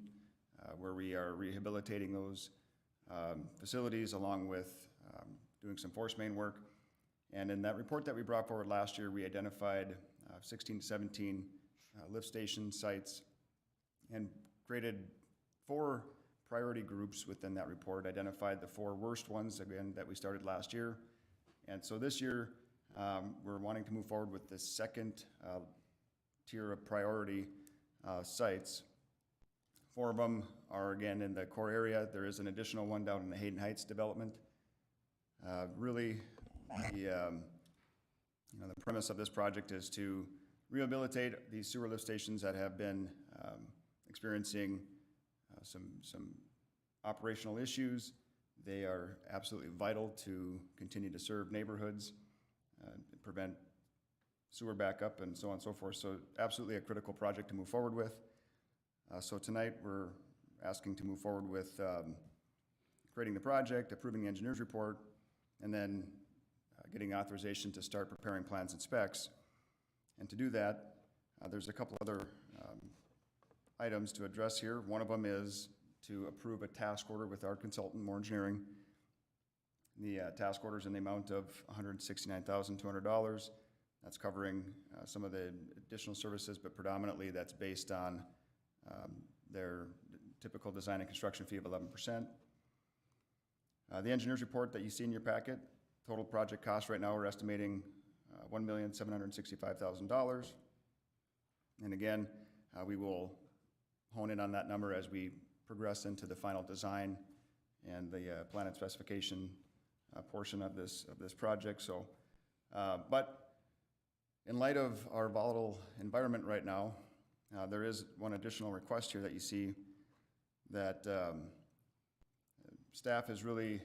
where we are rehabilitating those facilities along with doing some force main work. And in that report that we brought forward last year, we identified 16 to 17 lift station sites and created 4 priority groups within that report, identified the 4 worst ones, again, that we started last year. And so this year, we're wanting to move forward with the second tier of priority sites. 4 of them are, again, in the core area. There is an additional one down in the Hayden Heights development. Really, the premise of this project is to rehabilitate these sewer lift stations that have been experiencing some operational issues. They are absolutely vital to continue to serve neighborhoods, prevent sewer backup, and so on and so forth. So absolutely a critical project to move forward with. So tonight we're asking to move forward with creating the project, approving the engineer's report, and then getting authorization to start preparing plans and specs. And to do that, there's a couple other items to address here. One of them is to approve a task order with our consultant, Moore Engineering. The task order is in the amount of $169,200. That's covering some of the additional services, but predominantly that's based on their typical design and construction fee of 11%. The engineer's report that you see in your packet, total project cost right now, we're estimating $1,765,000. And again, we will hone in on that number as we progress into the final design and the plan and specification portion of this project. So, but in light of our volatile environment right now, there is one additional request here that you see. that staff has really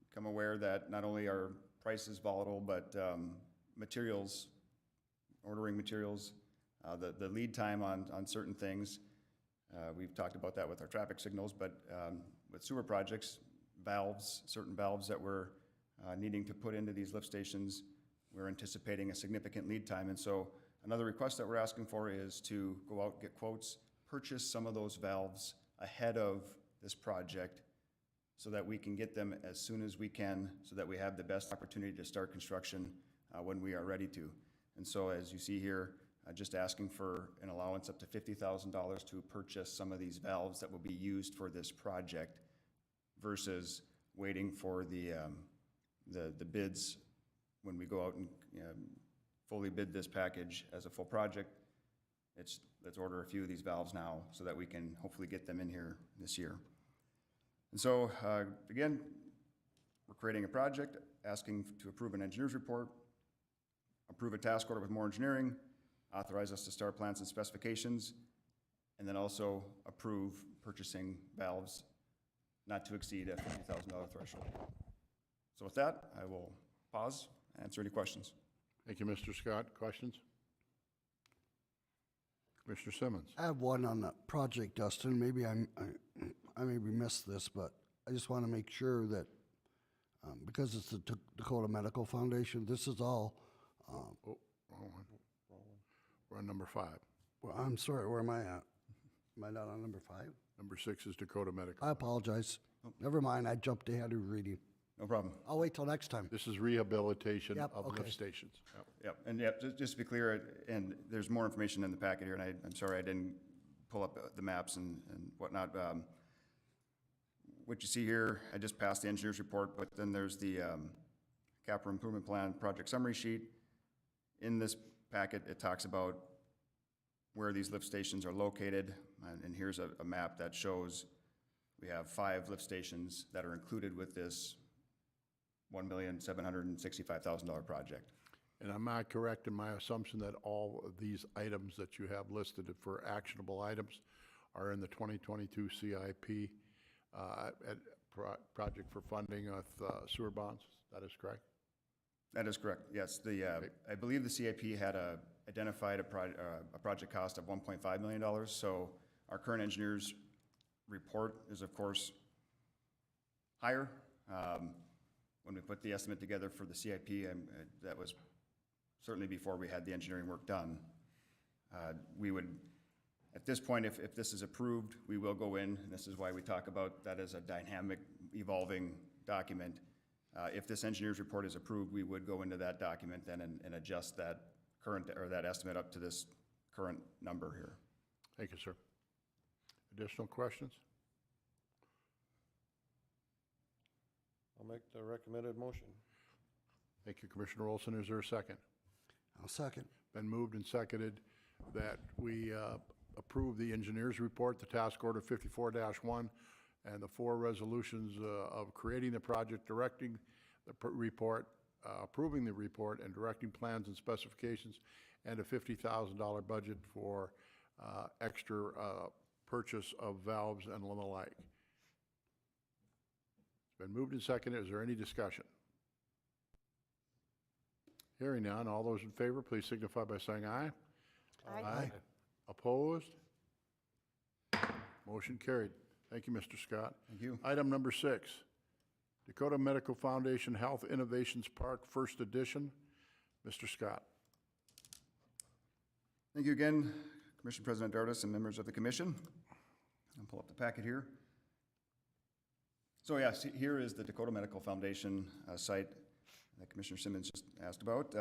become aware that not only are prices volatile, but materials, ordering materials, the lead time on certain things. We've talked about that with our traffic signals, but with sewer projects, valves, certain valves that we're needing to put into these lift stations, we're anticipating a significant lead time. And so another request that we're asking for is to go out, get quotes, purchase some of those valves ahead of this project so that we can get them as soon as we can, so that we have the best opportunity to start construction when we are ready to. And so as you see here, just asking for an allowance up to $50,000 to purchase some of these valves that will be used for this project versus waiting for the bids when we go out and fully bid this package as a full project. Let's order a few of these valves now so that we can hopefully get them in here this year. And so, again, we're creating a project, asking to approve an engineer's report, approve a task order with more engineering, authorize us to start plans and specifications, and then also approve purchasing valves not to exceed a $50,000 threshold. So with that, I will pause, answer any questions. Thank you, Mr. Scott. Questions? Commissioner Simmons? I have one on the project, Dustin. Maybe I maybe missed this, but I just want to make sure that, because it's the Dakota Medical Foundation, this is all, Oh, wrong one. We're on number 5. well, I'm sorry, where am I at? Am I not on number 5? Number 6 is Dakota Medical. I apologize. Never mind, I jumped ahead of reading. No problem. I'll wait till next time. This is rehabilitation Yep, of okay. lift stations. Yep. Yep, and yep, just to be clear, and there's more information in the packet here, and I'm sorry I didn't pull up the maps and whatnot. What you see here, I just passed the engineer's report, but then there's the capital improvement plan project summary sheet. In this packet, it talks about where these lift stations are located, and here's a map that shows we have 5 lift stations that are included with this $1,765,000 project. And am I correct in my assumption that all of these items that you have listed for actionable items are in the 2022 CIP project for funding with sewer bonds? That is correct? That is correct, yes. I believe the CIP had identified a project cost of $1.5 million, so our current engineer's report is, of course, higher. When we put the estimate together for the CIP, that was certainly before we had the engineering work done. We would, at this point, if this is approved, we will go in, and this is why we talk about that as a dynamic, evolving document. If this engineer's report is approved, we would go into that document then and adjust that current, or that estimate up to this current number here. Thank you, sir. Additional questions? I'll make the recommended motion. Thank you, Commissioner Olson. Is there a second? I'll second. Been moved and seconded that we approve the engineer's report, the task order 54-1, and the 4 resolutions of creating the project, directing the report, approving the report, and directing plans and specifications, and a $50,000 budget for extra purchase of valves and the like. It's been moved and seconded. Is there any discussion? Hearing none, all those in favor, please signify by saying aye. Aye. Opposed? Motion carried. Thank you, Mr. Scott. Thank you. Item number 6, Dakota Medical Foundation Health Innovations Park, First Edition. Mr. Scott. Thank you again, Commission President Dardis and members of the commission. I'll pull up the packet here. So yes, here is the Dakota Medical Foundation site that Commissioner Simmons just asked about.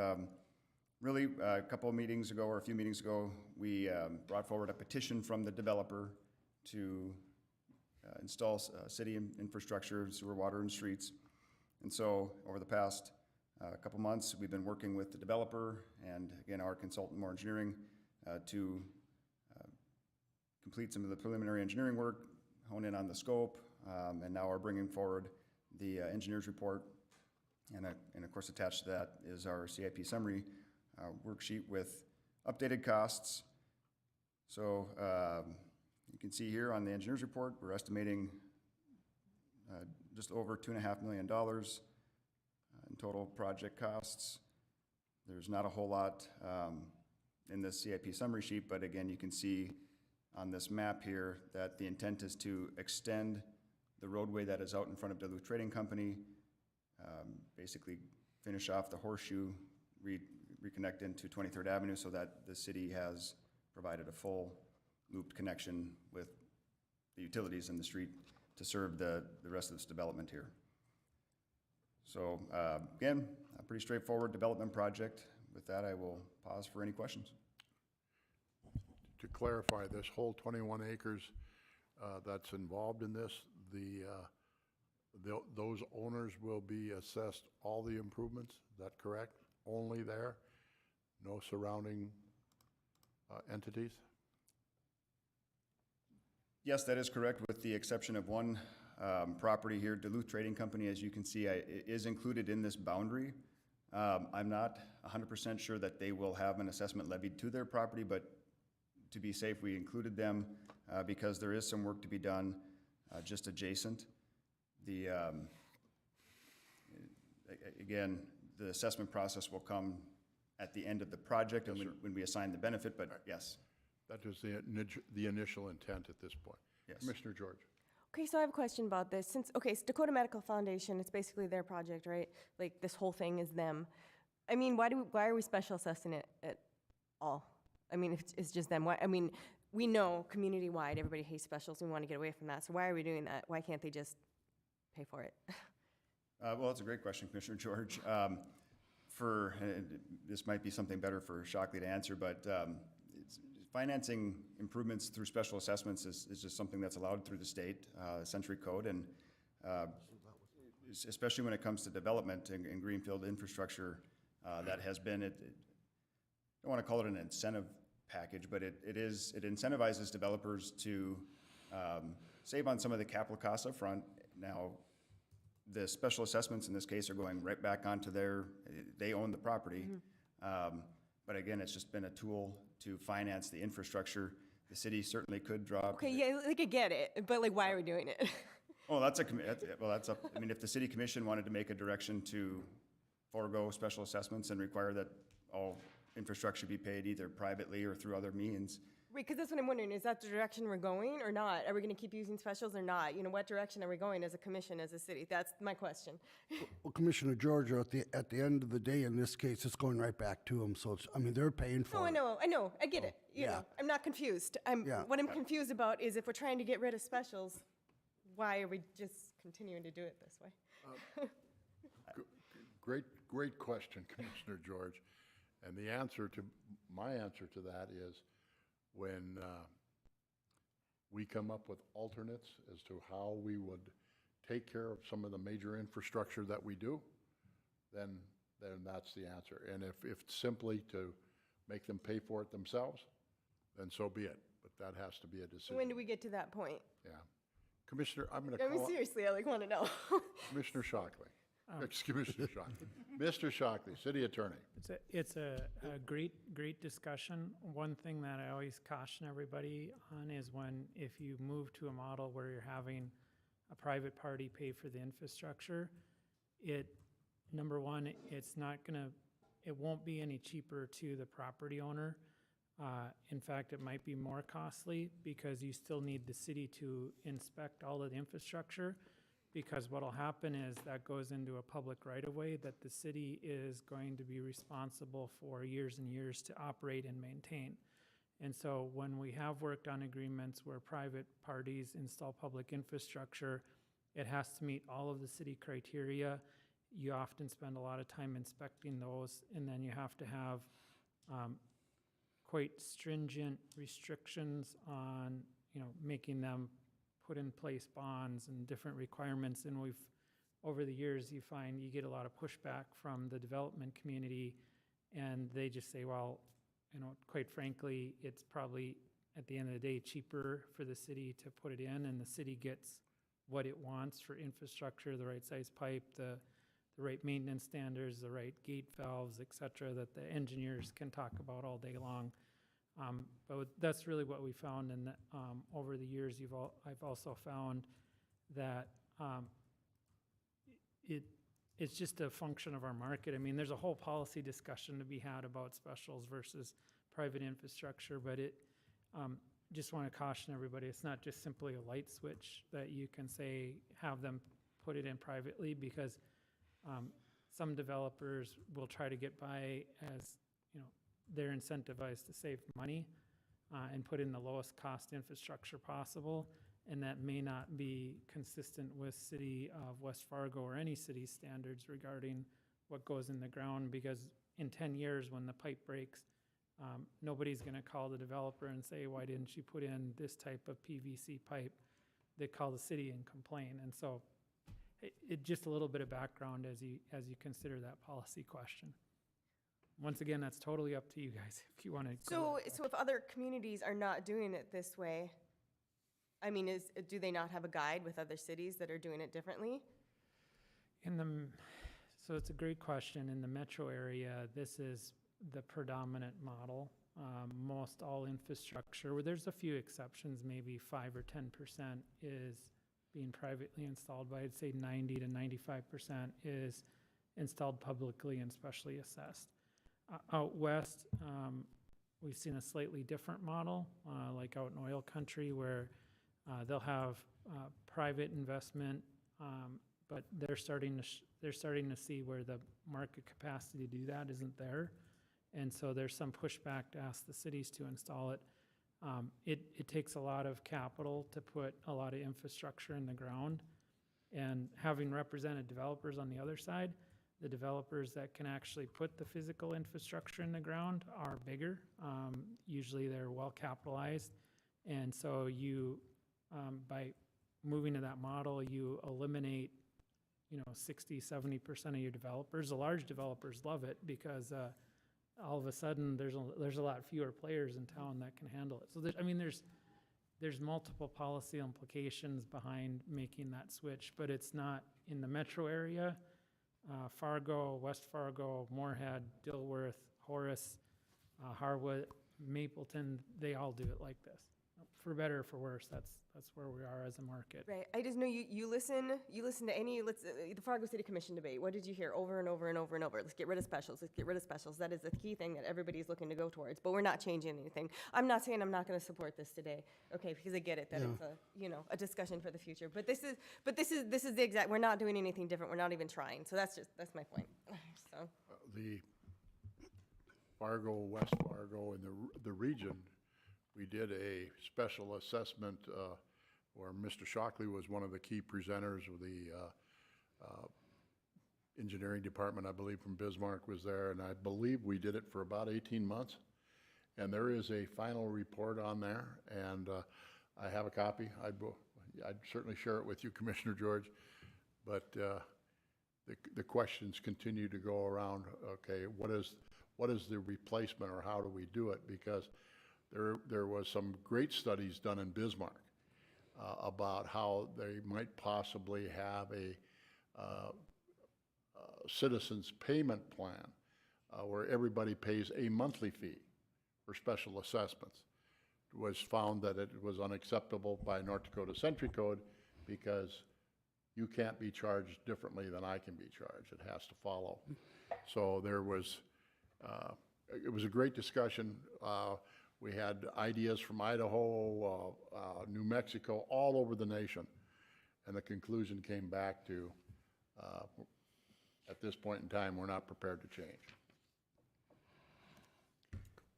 Really, a couple of meetings ago, or a few meetings ago, we brought forward a petition from the developer to install city infrastructure, sewer, water, and streets. And so over the past couple months, we've been working with the developer and, again, our consultant, More Engineering, to complete some of the preliminary engineering work, hone in on the scope, and now are bringing forward the engineer's report. And of course, attached to that is our CIP summary worksheet with updated costs. So can see here on the engineer's report, we're estimating just over $2.5 million in total project costs. There's not a whole lot in this CIP summary sheet, but again, you can see on this map here that the intent is to extend the roadway that is out in front of Duluth Trading Company, basically finish off the horseshoe, reconnect into 23rd Avenue so that the city has provided a full looped connection with the utilities in the street to serve the rest of this development here. So again, a pretty straightforward development project. With that, I will pause for any questions. To clarify, this whole 21 acres that's involved in this, those owners will be assessed all the improvements, is that correct? Only there? No surrounding entities? Yes, that is correct, with the exception of one property here. Duluth Trading Company, as you can see, is included in this boundary. I'm not 100% sure that they will have an assessment levied to their property, but to be safe, we included them because there is some work to be done just adjacent. Again, the assessment process will come at the end of the project and when we assign the benefit, but yes. That was the initial intent at this point. Yes. Commissioner George. Okay, so I have a question about this. Since, okay, it's Dakota Medical Foundation, it's basically their project, right? Like, this whole thing is them. I mean, why are we special assessing it at all? I mean, if it's just them. Why? I mean, we know community-wide, everybody hates specials, and we want to get away from that. So why are we doing that? Why can't they just pay for it? Well, that's a great question, Commissioner George. This might be something better for Shockley to answer, but financing improvements through special assessments is just something that's allowed through the state Century Code, and especially when it comes to development and greenfield infrastructure, that has been, I don't want to call it an incentive package, but it incentivizes developers to save on some of the capital costs up front. Now, the special assessments in this case are going right back onto they own the property. But again, it's just been a tool to finance the infrastructure. The city certainly could drop. Okay, yeah, like I get it, but like, why are we doing it? Oh, that's up. I mean, if the city commission wanted to make a direction to forego special assessments and require that all infrastructure be paid either privately or through other means. Right, because that's what I'm wondering, is that the direction we're going or not? Are we gonna keep using specials or not? You know, what direction are we going as a commission, as a city? That's my question. Well, Commissioner George, at the end of the day, in this case, it's going right back to them, so it's, I mean, they're paying for it. No, I know, I get it, you know, I'm not confused. Yeah. What I'm confused about is if we're trying to get rid of specials, why are we just continuing to do it this way? Great question, Commissioner George. And my answer to that is when we come up with alternates as to how we would take care of some of the major infrastructure that we do, then that's the answer. And if it's simply to make them pay for it themselves, then so be it. But that has to be a decision. When do we get to that point? Yeah. Commissioner, I'm going to I call mean, seriously, I want to know. Commissioner Shockley. Commissioner Shockley. Mr. Shockley, City Attorney. It's a great discussion. One thing that I always caution everybody on is if you move to a model where you're having a private party pay for the infrastructure, number one, it won't be any cheaper to the property owner. In fact, it might be more costly because you still need the city to inspect all of the infrastructure. Because what'll happen is that goes into a public right-of-way that the city is going to be responsible for years and years to operate and maintain. And so when we have worked on agreements where private parties install public infrastructure, it has to meet all of the city criteria. You often spend a lot of time inspecting those, and then you have to have quite stringent restrictions on, making them put in place bonds and different requirements. And over the years, you find you get a lot of pushback from the development community, and they just say, well, quite frankly, it's probably at the end of the day cheaper for the city to put it in, and the city gets what it wants for infrastructure, the right size pipe, the right maintenance standards, the right gate valves, et cetera, that the engineers can talk about all day long. But that's really what we found, and over the years, I've also found that it's just a function of our market. I mean, there's a whole policy discussion to be had about specials versus private infrastructure, but just want to caution everybody, it's not just simply a light switch that you can say, have them put it in privately, because some developers will try to get by as, they're incentivized to save money and put in the lowest cost infrastructure possible, and that may not be consistent with City of West Fargo or any city standards regarding what goes in the ground, because in 10 years when the pipe breaks, nobody's going to call the developer and say, why didn't you put in this type of PVC pipe? They call the city and complain. And so it just a little bit of background as you consider that policy question. Once again, that's totally up to you guys if you want to. So if other communities are not doing it this way, I mean, do they not have a guide with other cities that are doing it differently? So it's a great question. In the metro area, this is the predominant model. Most all infrastructure, where there's a few exceptions, maybe 5 or 10% is being privately installed, but I'd say 90 to 95% is installed publicly and specially assessed. Out west, we've seen a slightly different model, like out in oil country, where they'll have private investment, but they're starting to see where the market capacity to do that isn't there, and so there's some pushback to ask the cities to install it. It takes a lot of capital to put a lot of infrastructure in the ground, and having represented developers on the other side, the developers that can actually put the physical infrastructure in the ground are bigger. Usually they're well capitalized, and so you, by moving to that model, you eliminate 60-70% of your developers. The large developers love it because all of a sudden there's a lot fewer players in town that can handle it. So there's multiple policy implications behind making that switch, but it's not in the metro area. Fargo, West Fargo, Moorhead, Dilworth, Horace, Harwood, Mapleton, they all do it like this. For better or for worse, that's where we are as a market. Right. I just know you listen to any, the Fargo City Commission debate. What did you hear over and over and over and over? Let's get rid of specials. Let's get rid of specials. That is the key thing that everybody's looking to go towards, but we're not changing anything. I'm not saying I'm not going to support this today, okay, because I get it that it's a discussion for the future. But this is the exact, we're not doing anything different. We're not even trying. So that's my point. So The Fargo, West Fargo, and the region, we did a special assessment where Mr. Shockley was one of the key presenters with the engineering department, I believe, from Bismarck was there, and I believe we did it for about 18 months. And there is a final report on there, and I have a copy. I'd certainly share it with you, Commissioner George, but the questions continue to go around, okay, what is the replacement, or how do we do it? Because there was some great studies done in Bismarck about how they might possibly have a citizens payment plan where everybody pays a monthly fee for special assessments. It was found that it was unacceptable by North Dakota Century Code because you can't be charged differently than I can be charged. It has to follow. So there was, it was a great discussion. We had ideas from Idaho, New Mexico, all over the nation. And the conclusion came back to, at this point in time, we're not prepared to change.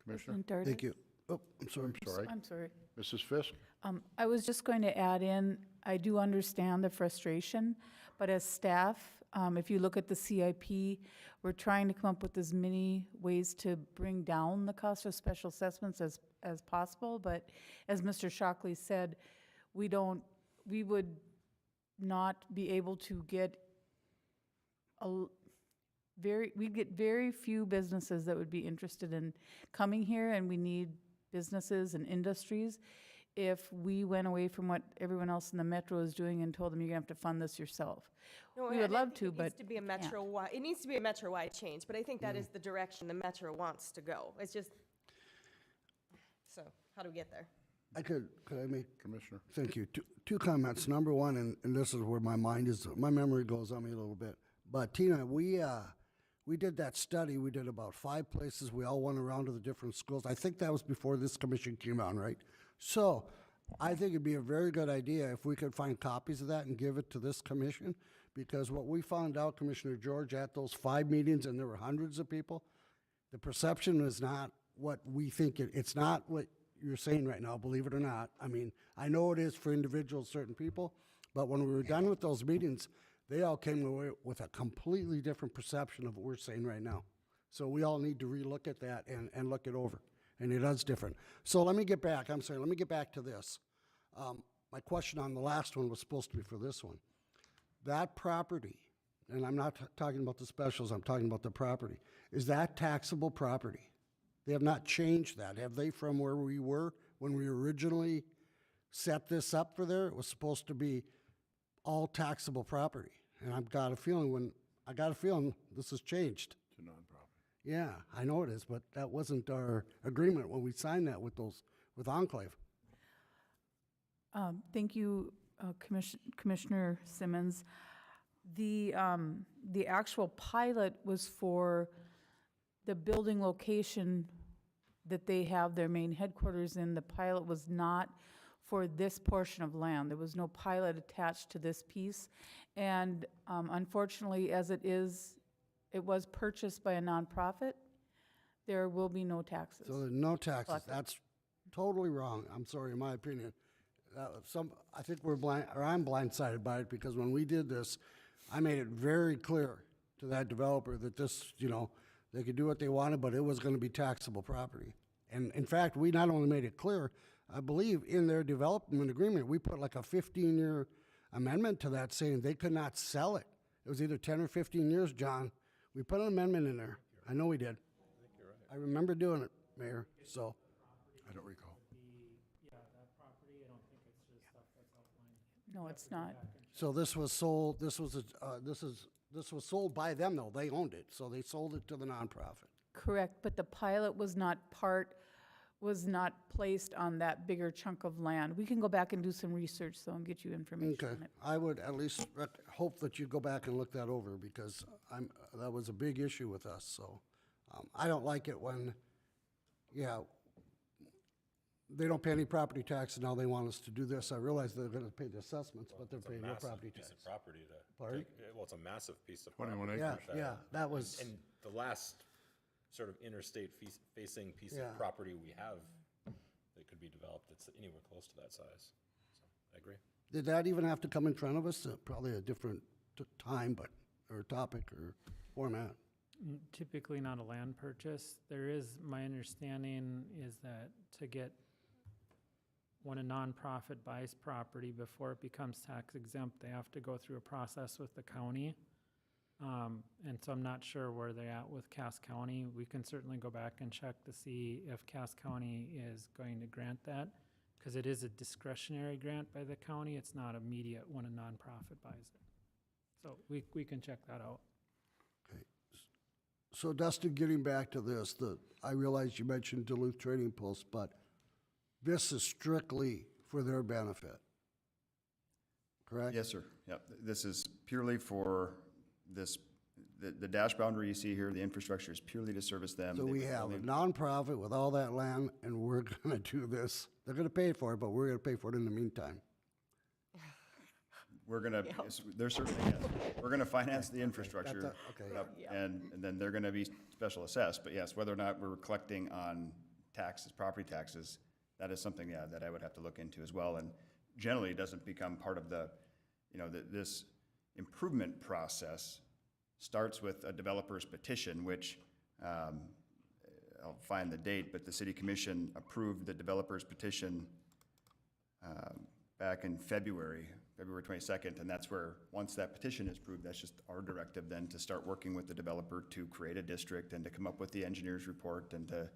Commissioner? Thank you. Oh, I'm sorry. I'm sorry. Mrs. Fisk? I was just going to add in, I do understand the frustration, but as staff, if you look at the CIP, we're trying to come up with as many ways to bring down the cost of special assessments as possible. But as Mr. Shockley said, we would not be able to get we'd get very few businesses that would be interested in coming here, and we need businesses and industries. If we went away from what everyone else in the metro is doing and told them you're gonna have to fund this yourself. No, We would love to, but it needs to be a metro-wide change, but I think that is the direction the metro wants to go. It's just, So how do we get there? could I make, Commissioner? thank you, two comments. Number one, and this is where my mind is, my memory goes on me a little bit. But Tina, we did that study, we did about 5 places, we all went around to the different schools. I think that was before this commission came on, right? So, I think it'd be a very good idea if we could find copies of that and give it to this commission, because what we found out, Commissioner George, at those 5 meetings, and there were hundreds of people, the perception is not what we think it's not what you're saying right now, believe it or not. I mean, I know it is for individuals, certain people, but when we were done with those meetings, they all came away with a completely different perception of what we're saying right now. So we all need to relook at that and look it over, and it is different. So let me get back, let me get back to this. My question on the last one was supposed to be for this one. That property, and I'm not talking about the specials, I'm talking about the property, is that taxable property? They have not changed that, have they, from where we were when we originally set this up for there? It was supposed to be all taxable property. And I got a feeling this has changed. To nonprofit. Yeah, I know it is, but that wasn't our agreement when we signed that with Enclave. Thank you, Commissioner Simmons. The actual pilot was for the building location that they have their main headquarters in. The pilot was not for this portion of land. There was no pilot attached to this piece. And unfortunately, as it was purchased by a nonprofit, there will be no taxes. So there's no taxes. collected. That's totally wrong. I'm sorry, in my opinion. I think I'm blindsided by it, because when we did this, I made it very clear to that developer that this, they could do what they wanted, but it was going to be taxable property. And in fact, we not only made it clear, I believe in their development agreement, we put like a 15-year amendment to that saying they could not sell it. It was either 10 or 15 years, John. We put an amendment in there. I know we did. I think you're right. I remember doing it, Mayor, so. I don't recall. No, it's not. So this was sold, this was sold by them, though. They owned it, so they sold it to the nonprofit. Correct, but the pilot was not placed on that bigger chunk of land. We can go back and do some research, though, and get you information Okay, on it. I would at least hope that you go back and look that over, because that was a big issue with us, so. I don't like it when, they don't pay any property tax, and now they want us to do this. I realize they're gonna pay the assessments, but they're It's a paying no massive property piece tax. of property to Pardon? take, well, it's a massive piece of 21 property. acres. Yeah, that was, And the last sort of interstate facing piece Yeah. of property we have that could be developed, it's anywhere close to that size. So, I agree. did that even have to come in front of us? Probably a different time, or topic, or format. Typically not a land purchase. There is, my understanding is that when a nonprofit buys property, before it becomes tax exempt, they have to go through a process with the county. And so I'm not sure where they're at with Cass County. We can certainly go back and check to see if Cass County is going to grant that, because it is a discretionary grant by the county. It's not immediate when a nonprofit buys it. So we can check that out. So Dustin, getting back to this, I realize you mentioned Duluth Trading Post, but this is strictly for their benefit, correct? Yes, sir. Yep. This is purely for this, the dash boundary you see here, the infrastructure is purely to service them. So we have a nonprofit with all that land, and we're gonna do this. They're gonna pay for it, but we're gonna pay for it in the meantime. We're gonna, they're certainly, yes. We're gonna finance the infrastructure. Okay. Yep. And then they're gonna be special assessed, but yes, whether or not we're collecting on taxes, property taxes, that is something, that I would have to look into as well. And generally, it doesn't become part of this improvement process starts with a developer's petition, which, I'll find the date, but the city commission approved the developer's petition back in February 22nd, and that's where, once that petition is approved, that's just our directive then to start working with the developer to create a district and to come up with the engineer's report and to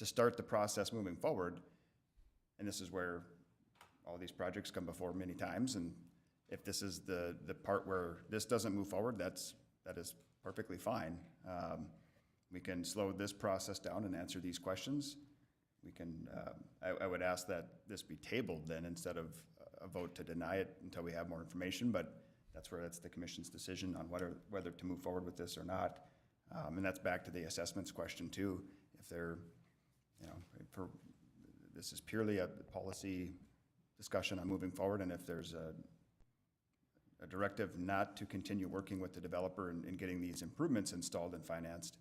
start the process moving forward. And this is where all these projects come before many times, and if this is the part where this doesn't move forward, that is perfectly fine. We can slow this process down and answer these questions. we can, I would ask that this be tabled then instead of a vote to deny it until we have more information, but that's the commission's decision on whether to move forward with this or not. And that's back to the assessments question too. If they're, this is purely a policy discussion on moving forward, and if there's a directive not to continue working with the developer in getting these improvements installed and financed,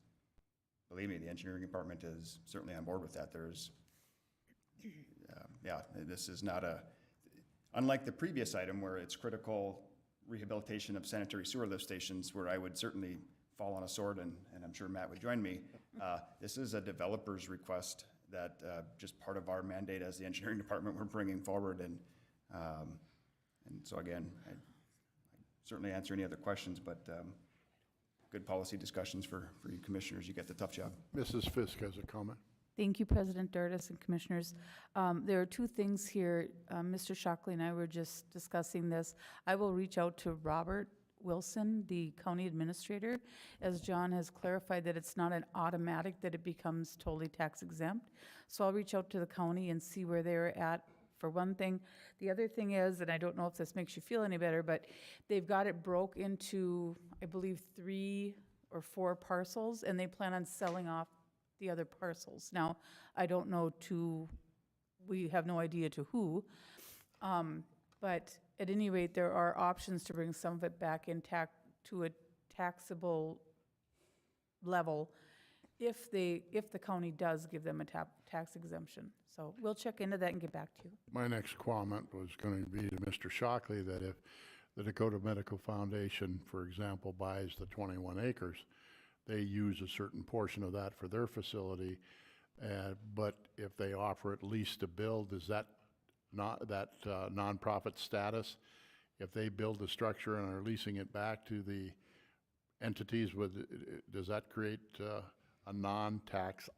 believe me, the engineering department is certainly on board with that. This is not unlike the previous item where it's critical rehabilitation of sanitary sewer lift stations, where I would certainly fall on a sword, and I'm sure Matt would join me. This is a developer's request that just part of our mandate as the engineering department we're bringing forward. And so again, I certainly answer any other questions, but good policy discussions for you commissioners. You get the tough job. Mrs. Fisk has a comment. Thank you, President Dardis and Commissioners. There are two things here. Mr. Shockley and I were just discussing this. I will reach out to Robert Wilson, the county administrator, as John has clarified that it's not an automatic that it becomes totally tax exempt. So I'll reach out to the county and see where they're at, for one thing. The other thing is, and I don't know if this makes you feel any better, but they've got it broke into, I believe, 3 or 4 parcels, and they plan on selling off the other parcels. Now, I don't know we have no idea to who, but at any rate, there are options to bring some of it back to a taxable level if the county does give them a tax exemption. So we'll check into that and get back to you. My next comment was going to be to Mr. Shockley that if the Dakota Medical Foundation, for example, buys the 21 acres, they use a certain portion of that for their facility. But if they offer at least to build, is that not that nonprofit status? If they build the structure and are leasing it back to the entities, does that create a non-tax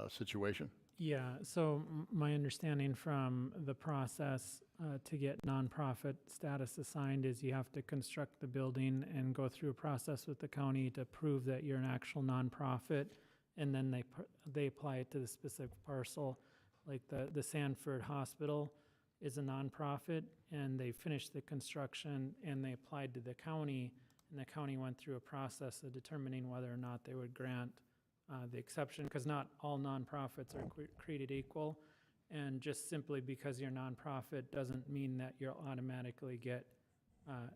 situation? Yeah, so my understanding from the process to get nonprofit status assigned is you have to construct the building and go through a process with the county to prove that you're an actual nonprofit, and then they apply it to the specific parcel. Like the Sanford Hospital is a nonprofit, and they finished the construction and they applied to the county, and the county went through a process of determining whether or not they would grant the exception, because not all nonprofits are created equal, and just simply because you're a nonprofit doesn't mean that you'll automatically get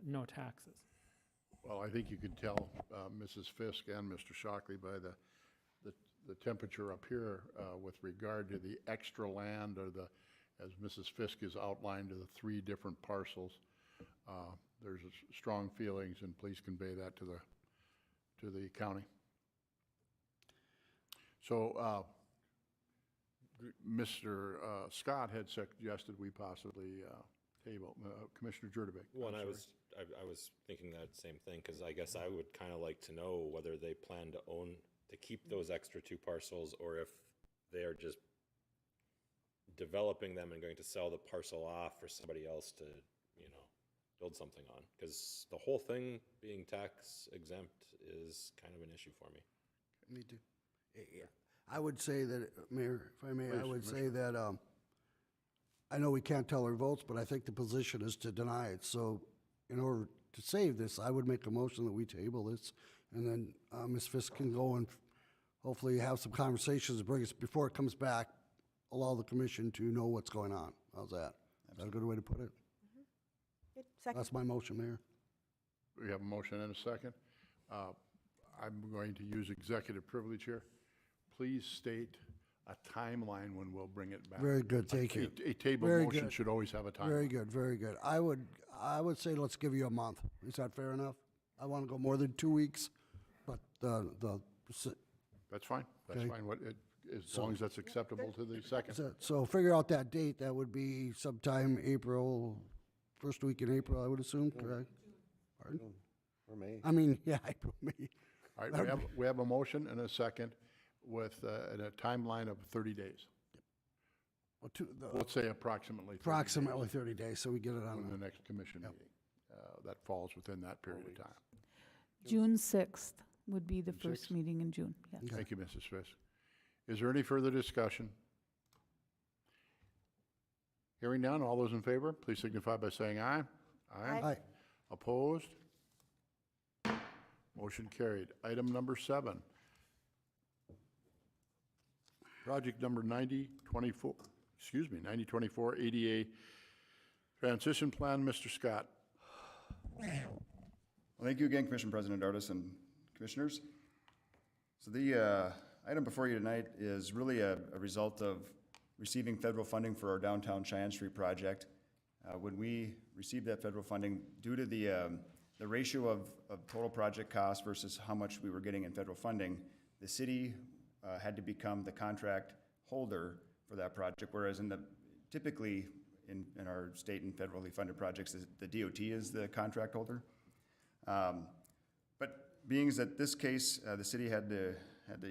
no taxes. Well, I think you could tell Mrs. Fisk and Mr. Shockley by the temperature up here with regard to the extra land, or as Mrs. Fisk has outlined, to the 3 different parcels. There's strong feelings, and please convey that to the county. So Mr. Scott had suggested we possibly table. Commissioner Jurdebek. Well, I was thinking that same thing, because I guess I would kind of like to know whether they plan to keep those extra 2 parcels, or if they are just developing them and going to sell the parcel off for somebody else to, build something on. Because the whole thing being tax exempt is kind of an issue for me. Me too. I would say that, Mayor, if I may, I would say that I know we can't tell our votes, but I think the position is to deny it. So in order to save this, I would make a motion that we table this, and then Ms. Fisk can go and hopefully have some conversations, bring us, before it comes back, allow the commission to know what's going on. How's that? Is that a good way to put it? Good. Second. That's my motion, Mayor. We have a motion and a second. I'm going to use executive privilege here. Please state a timeline when we'll bring it back. Very good, thank you. A table Very motion good. should always have a timeline. Very good, very good. I would say let's give you a month. Is that fair enough? I want to go more than 2 weeks, but That's fine. That's Okay. fine. As long as that's acceptable to the second. so figure out that date. That would be sometime April, first week in April, I would assume, correct? Pardon? Or May. I mean, yeah, April, May. All right, we have a motion and a second with a timeline of 30 days. Well, Let's say approximately 30 approximately 30 days, so we get it days on. when the next commission meeting. That falls within that period of time. June 6th would be the first meeting in June, yes. Thank you, Mrs. Fisk. Is there any further discussion? Hearing none, all those in favor, please signify by saying aye. Aye. Opposed? Motion carried. Item number 7. Project number 9024 ADA Transition Plan, Mr. Scott. Well, thank you again, Commission President Ardis and Commissioners. So the item before you tonight is really a result of receiving federal funding for our downtown Cheyenne Street project. When we received that federal funding, due to the ratio of total project cost versus how much we were getting in federal funding, the city had to become the contract holder for that project, whereas typically in our state and federally funded projects, the DOT is the contract holder. But being that this case, the city had to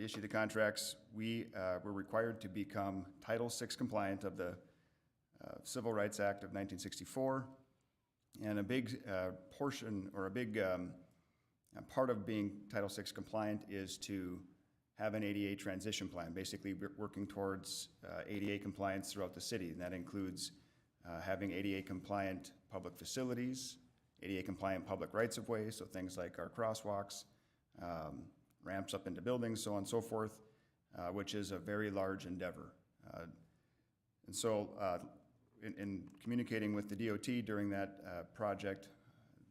issue the contracts, we were required to become Title VI compliant of the Civil Rights Act of 1964. And a big portion, or a big part of being Title VI compliant is to have an ADA transition plan, basically working towards ADA compliance throughout the city. And that includes having ADA compliant public facilities, ADA compliant public rights of way, so things like our crosswalks, ramps up into buildings, so on and so forth, which is a very large endeavor. And so in communicating with the DOT during that project,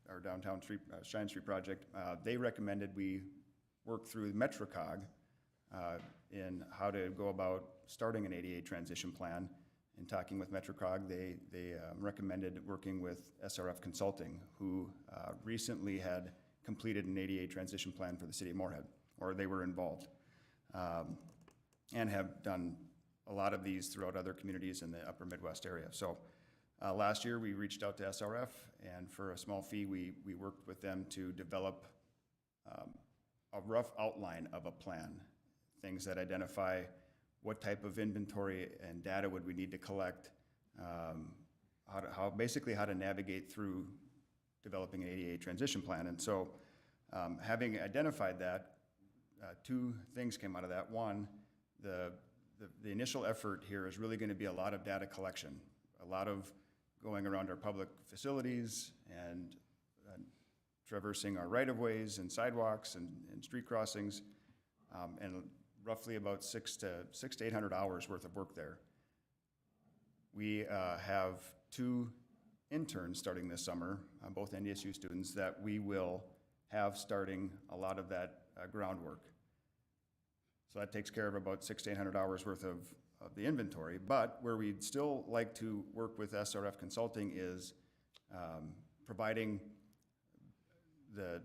our downtown Cheyenne Street project, they recommended we work through MetroCog in how to go about starting an ADA transition plan. In talking with MetroCog, they recommended working with SRF Consulting, who recently had completed an ADA transition plan for the city of Moorhead, or they were involved, and have done a lot of these throughout other communities in the upper Midwest area. So last year we reached out to SRF, and for a small fee we worked with them to develop a rough outline of a plan, things that identify what type of inventory and data would we need to collect, basically how to navigate through developing an ADA transition plan. And so having identified that, two things came out of that. One, the initial effort here is really going to be a lot of data collection, a lot of going around our public facilities and traversing our right-of-ways and sidewalks and street crossings, and roughly about 600 to 800 hours worth of work there. We have 2 interns starting this summer, both NDSU students, that we will have starting a lot of that groundwork. So that takes care of about 600 to 800 hours worth of the inventory. But where we'd still like to work with SRF Consulting is providing the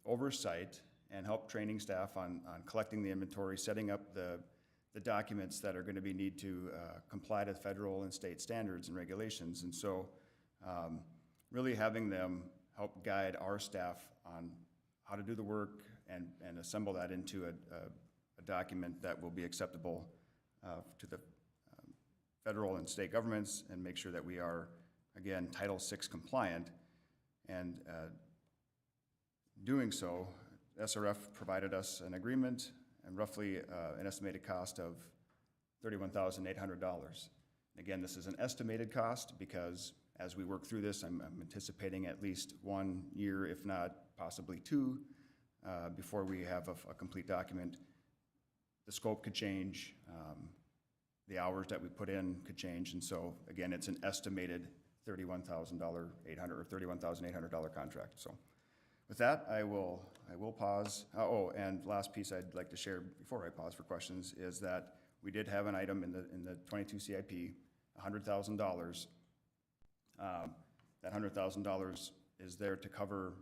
oversight and help training staff on collecting the inventory, setting up the documents that are going to need to comply to federal and state standards and regulations. And so really having them help guide our staff on how to do the work and assemble that into a document that will be acceptable to the federal and state governments, and make sure that we are, again, Title VI compliant. And doing so, SRF provided us an agreement and roughly an estimated cost of $31,800. Again, this is an estimated cost because as we work through this, I'm anticipating at least 1 year, if not possibly 2, before we have a complete document. The scope could change, the hours that we put in could change, and so again, it's an estimated $31,800 or $31,800 contract. So with that, I will pause. Oh, and last piece I'd like to share before I pause for questions is that we did have an item in the 22 CIP, $100,000. That $100,000 is there to cover,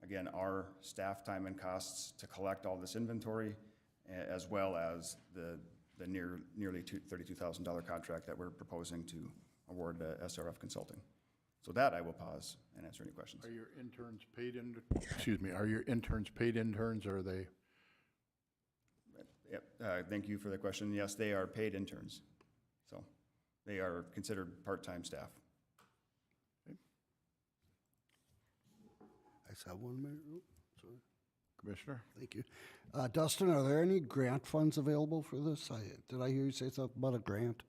again, our staff time and costs to collect all this inventory, as well as the nearly $32,000 contract that we're proposing to award to SRF Consulting. So that I will pause and answer any questions. Are your interns paid are your interns paid interns, or are they? Yep, thank you for the question. Yes, they are paid interns. So they are considered part-time staff. Okay. I saw 1 minute. Oh, sorry. Commissioner? Thank you. Dustin, are there any grant funds available for this? Did I hear you say something about a grant?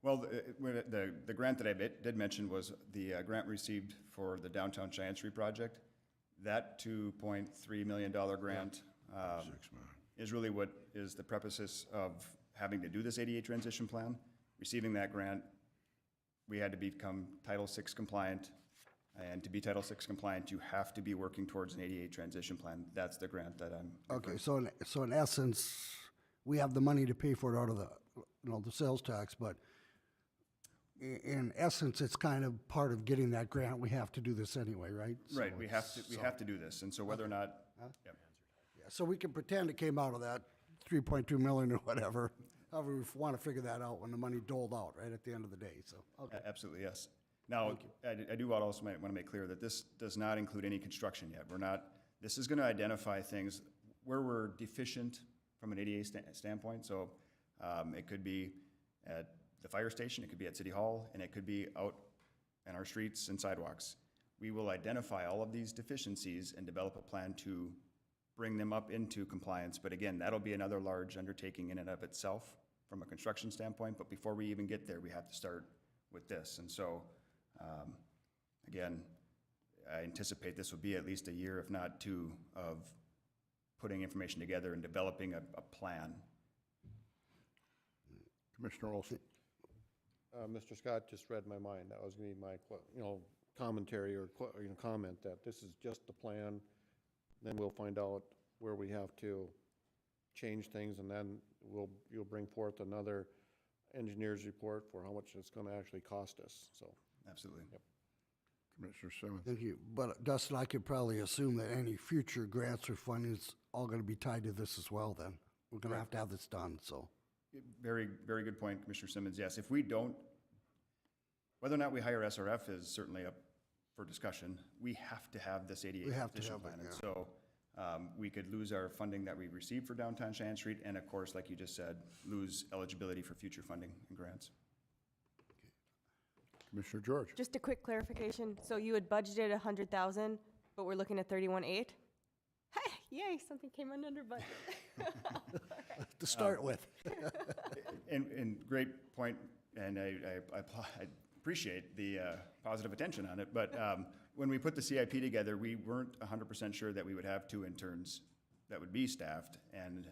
Well, the grant that I did mention was the grant received for the downtown Cheyenne Street project. That $2.3 million grant is really what is the preface of having to do this ADA transition plan. Receiving that grant, we had to become Title VI compliant. And to be Title VI compliant, you have to be working towards an ADA transition plan. That's the grant that I'm. Okay, so in essence, we have the money to pay for it out of the, the sales tax, but in essence, it's kind of part of getting that grant. We have to do this anyway, right? Right, So we have to do this. And so whether or not, yep. Yeah, so we can pretend it came out of that 3.2 million or whatever. However, we want to figure that out when the money doled out, right, at the end of the day, so. Okay. Absolutely, yes. Now, I do also want to make clear that this does not include any construction yet. This is going to identify things where we're deficient from an ADA standpoint. So it could be at the fire station, it could be at City Hall, and it could be out in our streets and sidewalks. We will identify all of these deficiencies and develop a plan to bring them up into compliance. But again, that'll be another large undertaking in and of itself from a construction standpoint. But before we even get there, we have to start with this. And so, again, I anticipate this will be at least a year, if not two, of putting information together and developing a plan. Commissioner Olson. Mr. Scott just read my mind. That was going to be my, commentary or comment that this is just the plan. Then we'll find out where we have to change things, and then you'll bring forth another engineer's report for how much it's going to actually cost us. So absolutely. Yep. Commissioner Simmons. Thank you. But Dustin, I could probably assume that any future grants or funding is all going to be tied to this as well then. We're going to have this done, so. Very, very good point, Commissioner Simmons. Yes, if we don't, whether or not we hire SRF is certainly up for discussion. We have to have this ADA transition plan. And so we could lose our funding that we received for downtown Cheyenne Street, and of course, like you just said, lose eligibility for future funding and grants. Commissioner George. Just a quick clarification. So you had budgeted 100,000, but we're looking at 31.8? Hey, yay, something came in under budget. To start with. And great point, and I appreciate the positive attention on it, but when we put the CIP together, we weren't 100% sure that we would have 2 interns that would be staffed, and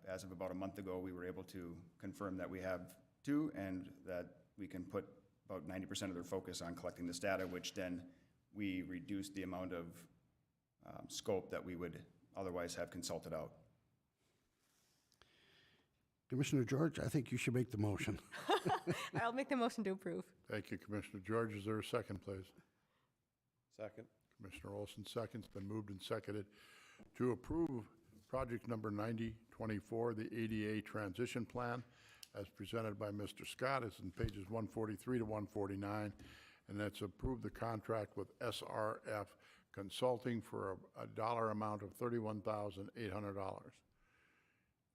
as of about a month ago, we were able to confirm that we have 2 and that we can put about 90% of their focus on collecting this data, which then we reduce the amount of scope that we would otherwise have consulted out. Commissioner George, I think you should make the motion. I'll make the motion to approve. Thank you, Commissioner George. Is there a second, please? Second. Commissioner Olson seconds. Been moved and seconded to approve project number 9024, the ADA transition plan, as presented by Mr. Scott. It's in pages 143 to 149, and that's approve the contract with SRF Consulting for a dollar amount of $31,800.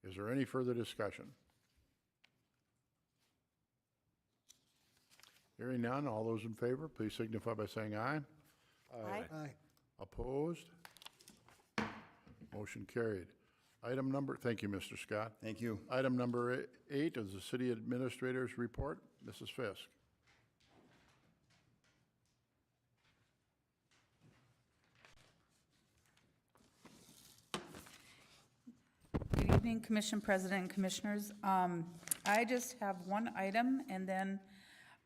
Is there any further discussion? Hearing none, all those in favor, please signify by saying aye. Aye. Aye. Opposed? Motion carried. Item number, thank you, Mr. Scott. Thank you. Item number 8 is the City Administrator's Report. Mrs. Fisk. Good evening, Commission President and Commissioners. I just have one item, and then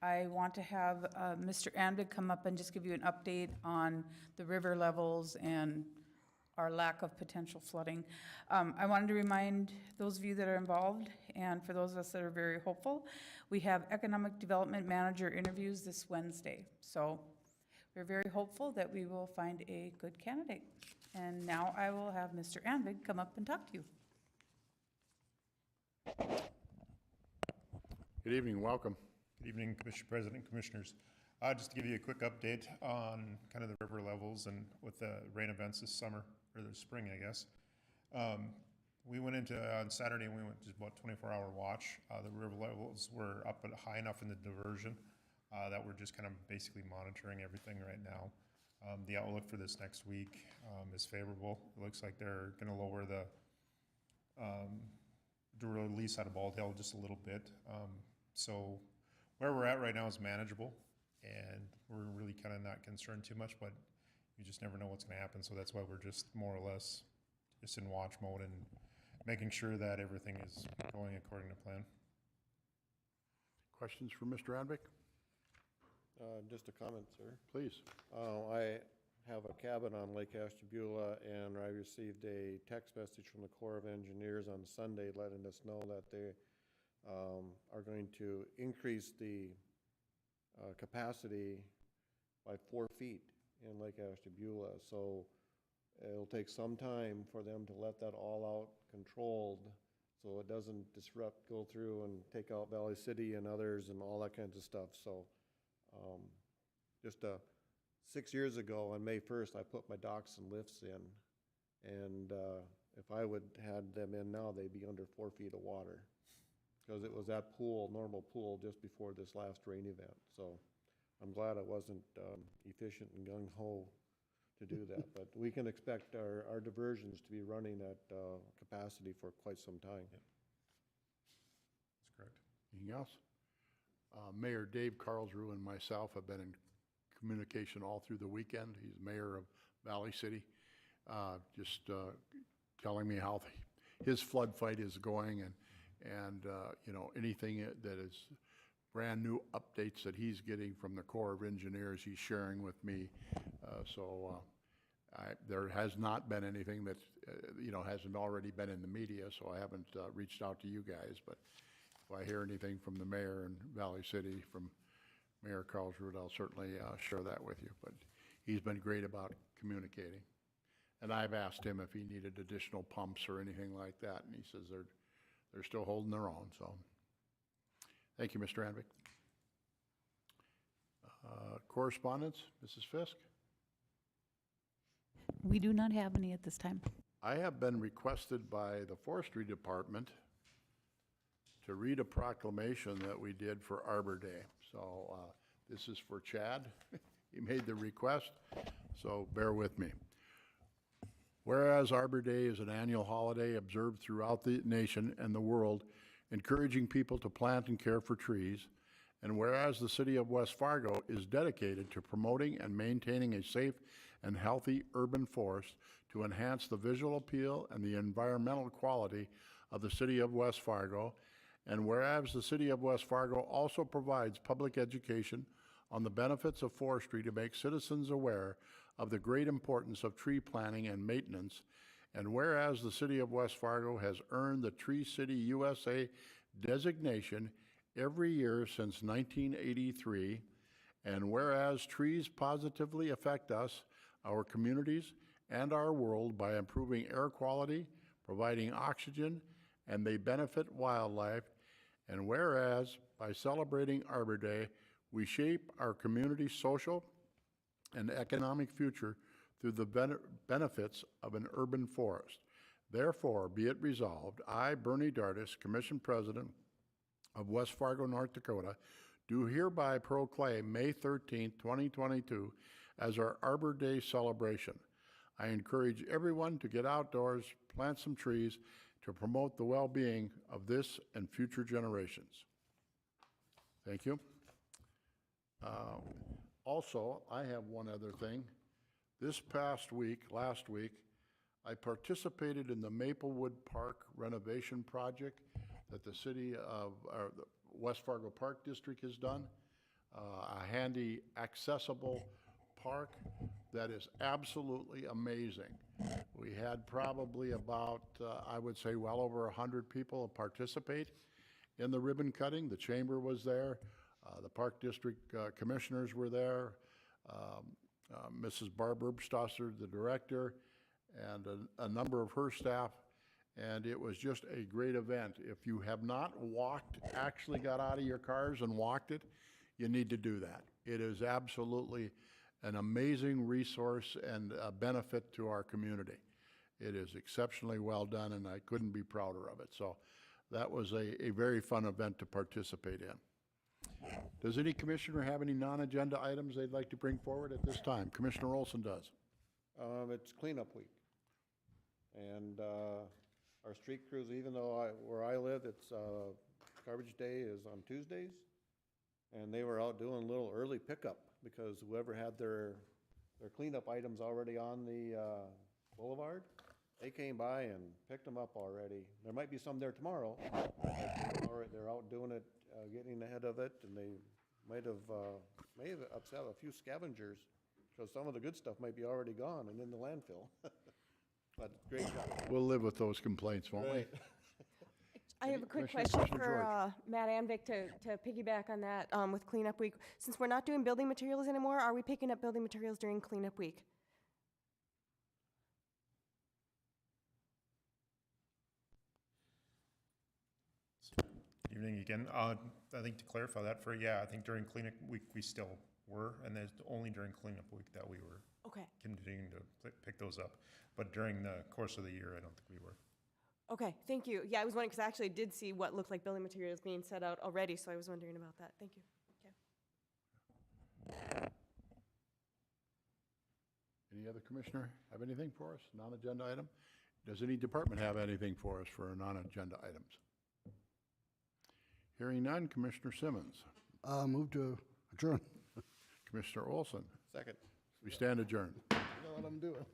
I want to have Mr. Anvig come up and just give you an update on the river levels and our lack of potential flooding. I wanted to remind those of you that are involved, and for those of us that are very hopeful, we have Economic Development Manager interviews this Wednesday. So we're very hopeful that we will find a good candidate. And now I will have Mr. Anvig come up and talk to you. Good evening, welcome. Good evening, Mr. President, Commissioners. Just to give you a quick update on kind of the river levels and with the rain events this summer, or the spring, I guess. We went into, on Saturday, we went to about 24-hour watch. The river levels were up but high enough in the diversion that we're just kind of basically monitoring everything right now. The outlook for this next week is favorable. It looks like they're going to lower the release out of Bald Hill just a little bit. So where we're at right now is manageable, and we're really kind of not concerned too much, but you just never know what's going to happen. So that's why we're just more or less just in watch mode and making sure that everything is going according to plan. Questions for Mr. Advick? Just a comment, sir. Please. I have a cabin on Lake Ashtabula, and I received a text message from the Corps of Engineers on Sunday letting us know that they are going to increase the capacity by 4 feet in Lake Ashtabula. So it'll take some time for them to let that all out controlled so it doesn't disrupt, go through and take out Valley City and others and all that kinds of stuff. So just 6 years ago on May 1st, I put my docks and lifts in. And if I would had them in now, they'd be under 4 feet of water, because it was that pool, normal pool, just before this last rain event. So I'm glad I wasn't efficient and gung-ho to do that. But we can expect our diversions to be running at capacity for quite some time. Yep. That's correct. Anything else? Mayor Dave Carlsruhe and myself have been in communication all through the weekend. He's mayor of Valley City, just telling me how his flood fight is going, and you know, anything that is brand new updates that he's getting from the Corps of Engineers, he's sharing with me. There has not been anything that you know, hasn't already been in the media, so I haven't reached out to you guys. But if I hear anything from the mayor in Valley City, from Mayor Carlsruhe, I'll certainly share that with you. But he's been great about communicating. And I've asked him if he needed additional pumps or anything like that, and he says they're still holding their own. So thank you, Mr. Advick. Correspondence, Mrs. Fisk? We do not have any at this time. I have been requested by the Forestry Department to read a proclamation that we did for Arbor Day. So this is for Chad. He made the request, so bear with me. Whereas Arbor Day is an annual holiday observed throughout the nation and the world, encouraging people to plant and care for trees, and whereas the city of West Fargo is dedicated to promoting and maintaining a safe and healthy urban forest to enhance the visual appeal and the environmental quality of the city of West Fargo, and whereas the city of West Fargo also provides public education on the benefits of forestry to make citizens aware of the great importance of tree planting and maintenance, and whereas the city of West Fargo has earned the Tree City USA designation every year since 1983, and whereas trees positively affect us, our communities, and our world by improving air quality, providing oxygen, and they benefit wildlife, and whereas by celebrating Arbor Day, we shape our community's social and economic future through the benefits of an urban forest. Therefore, be it resolved, I, Bernie Dardis, Commission President of West Fargo, North Dakota, do hereby proclaim May 13, 2022 as our Arbor Day celebration. I encourage everyone to get outdoors, plant some trees to promote the well-being of this and future generations. Thank you. Also, I have one other thing. This past week, last week, I participated in the Maplewood Park renovation project that the city of the West Fargo Park District has done. A handy, accessible park that is absolutely amazing. We had probably about, I would say, well over 100 people participate in the ribbon cutting. The chamber was there. The Park District commissioners were there. Mrs. Barb Erbstosser, the director, and a number of her staff. And it was just a great event. If you have not actually got out of your cars and walked it, you need to do that. It is absolutely an amazing resource and a benefit to our community. It is exceptionally well done, and I couldn't be prouder of it. So that was a very fun event to participate in. Does any commissioner have any non-agenda items they'd like to bring forward at this time? Commissioner Olson does. It's cleanup week. And our street crews, even though where I live, it's garbage day is on Tuesdays. and they were out doing a little early pickup, because whoever had their cleanup items already on the boulevard, they came by and picked them up already. There might be some there tomorrow, but they're out doing it, getting ahead of it, and they may have upset a few scavengers, because some of the good stuff might be already gone and in the landfill. But great job. We'll live with those complaints, won't we? Right. I have a quick Commissioner question for Matt Amdick to piggyback on that with cleanup week. Since we're not doing building materials anymore, are we picking up building materials during cleanup week? Evening again. I think to clarify that I think during cleanup week, we still were, and there's only during cleanup week that we were Okay. continuing to pick those up. But during the course of the year, I don't think we were. Okay, thank you. Yeah, I was wondering, because I actually did see what looked like building materials being set out already, so I was wondering about that. Thank you. Okay. Any other commissioner have anything for us, non-agenda item? Does any department have anything for us for non-agenda items? Hearing none, Commissioner Simmons. Move to adjourn. Commissioner Olson. Second. We stand adjourned. You know what I'm doing.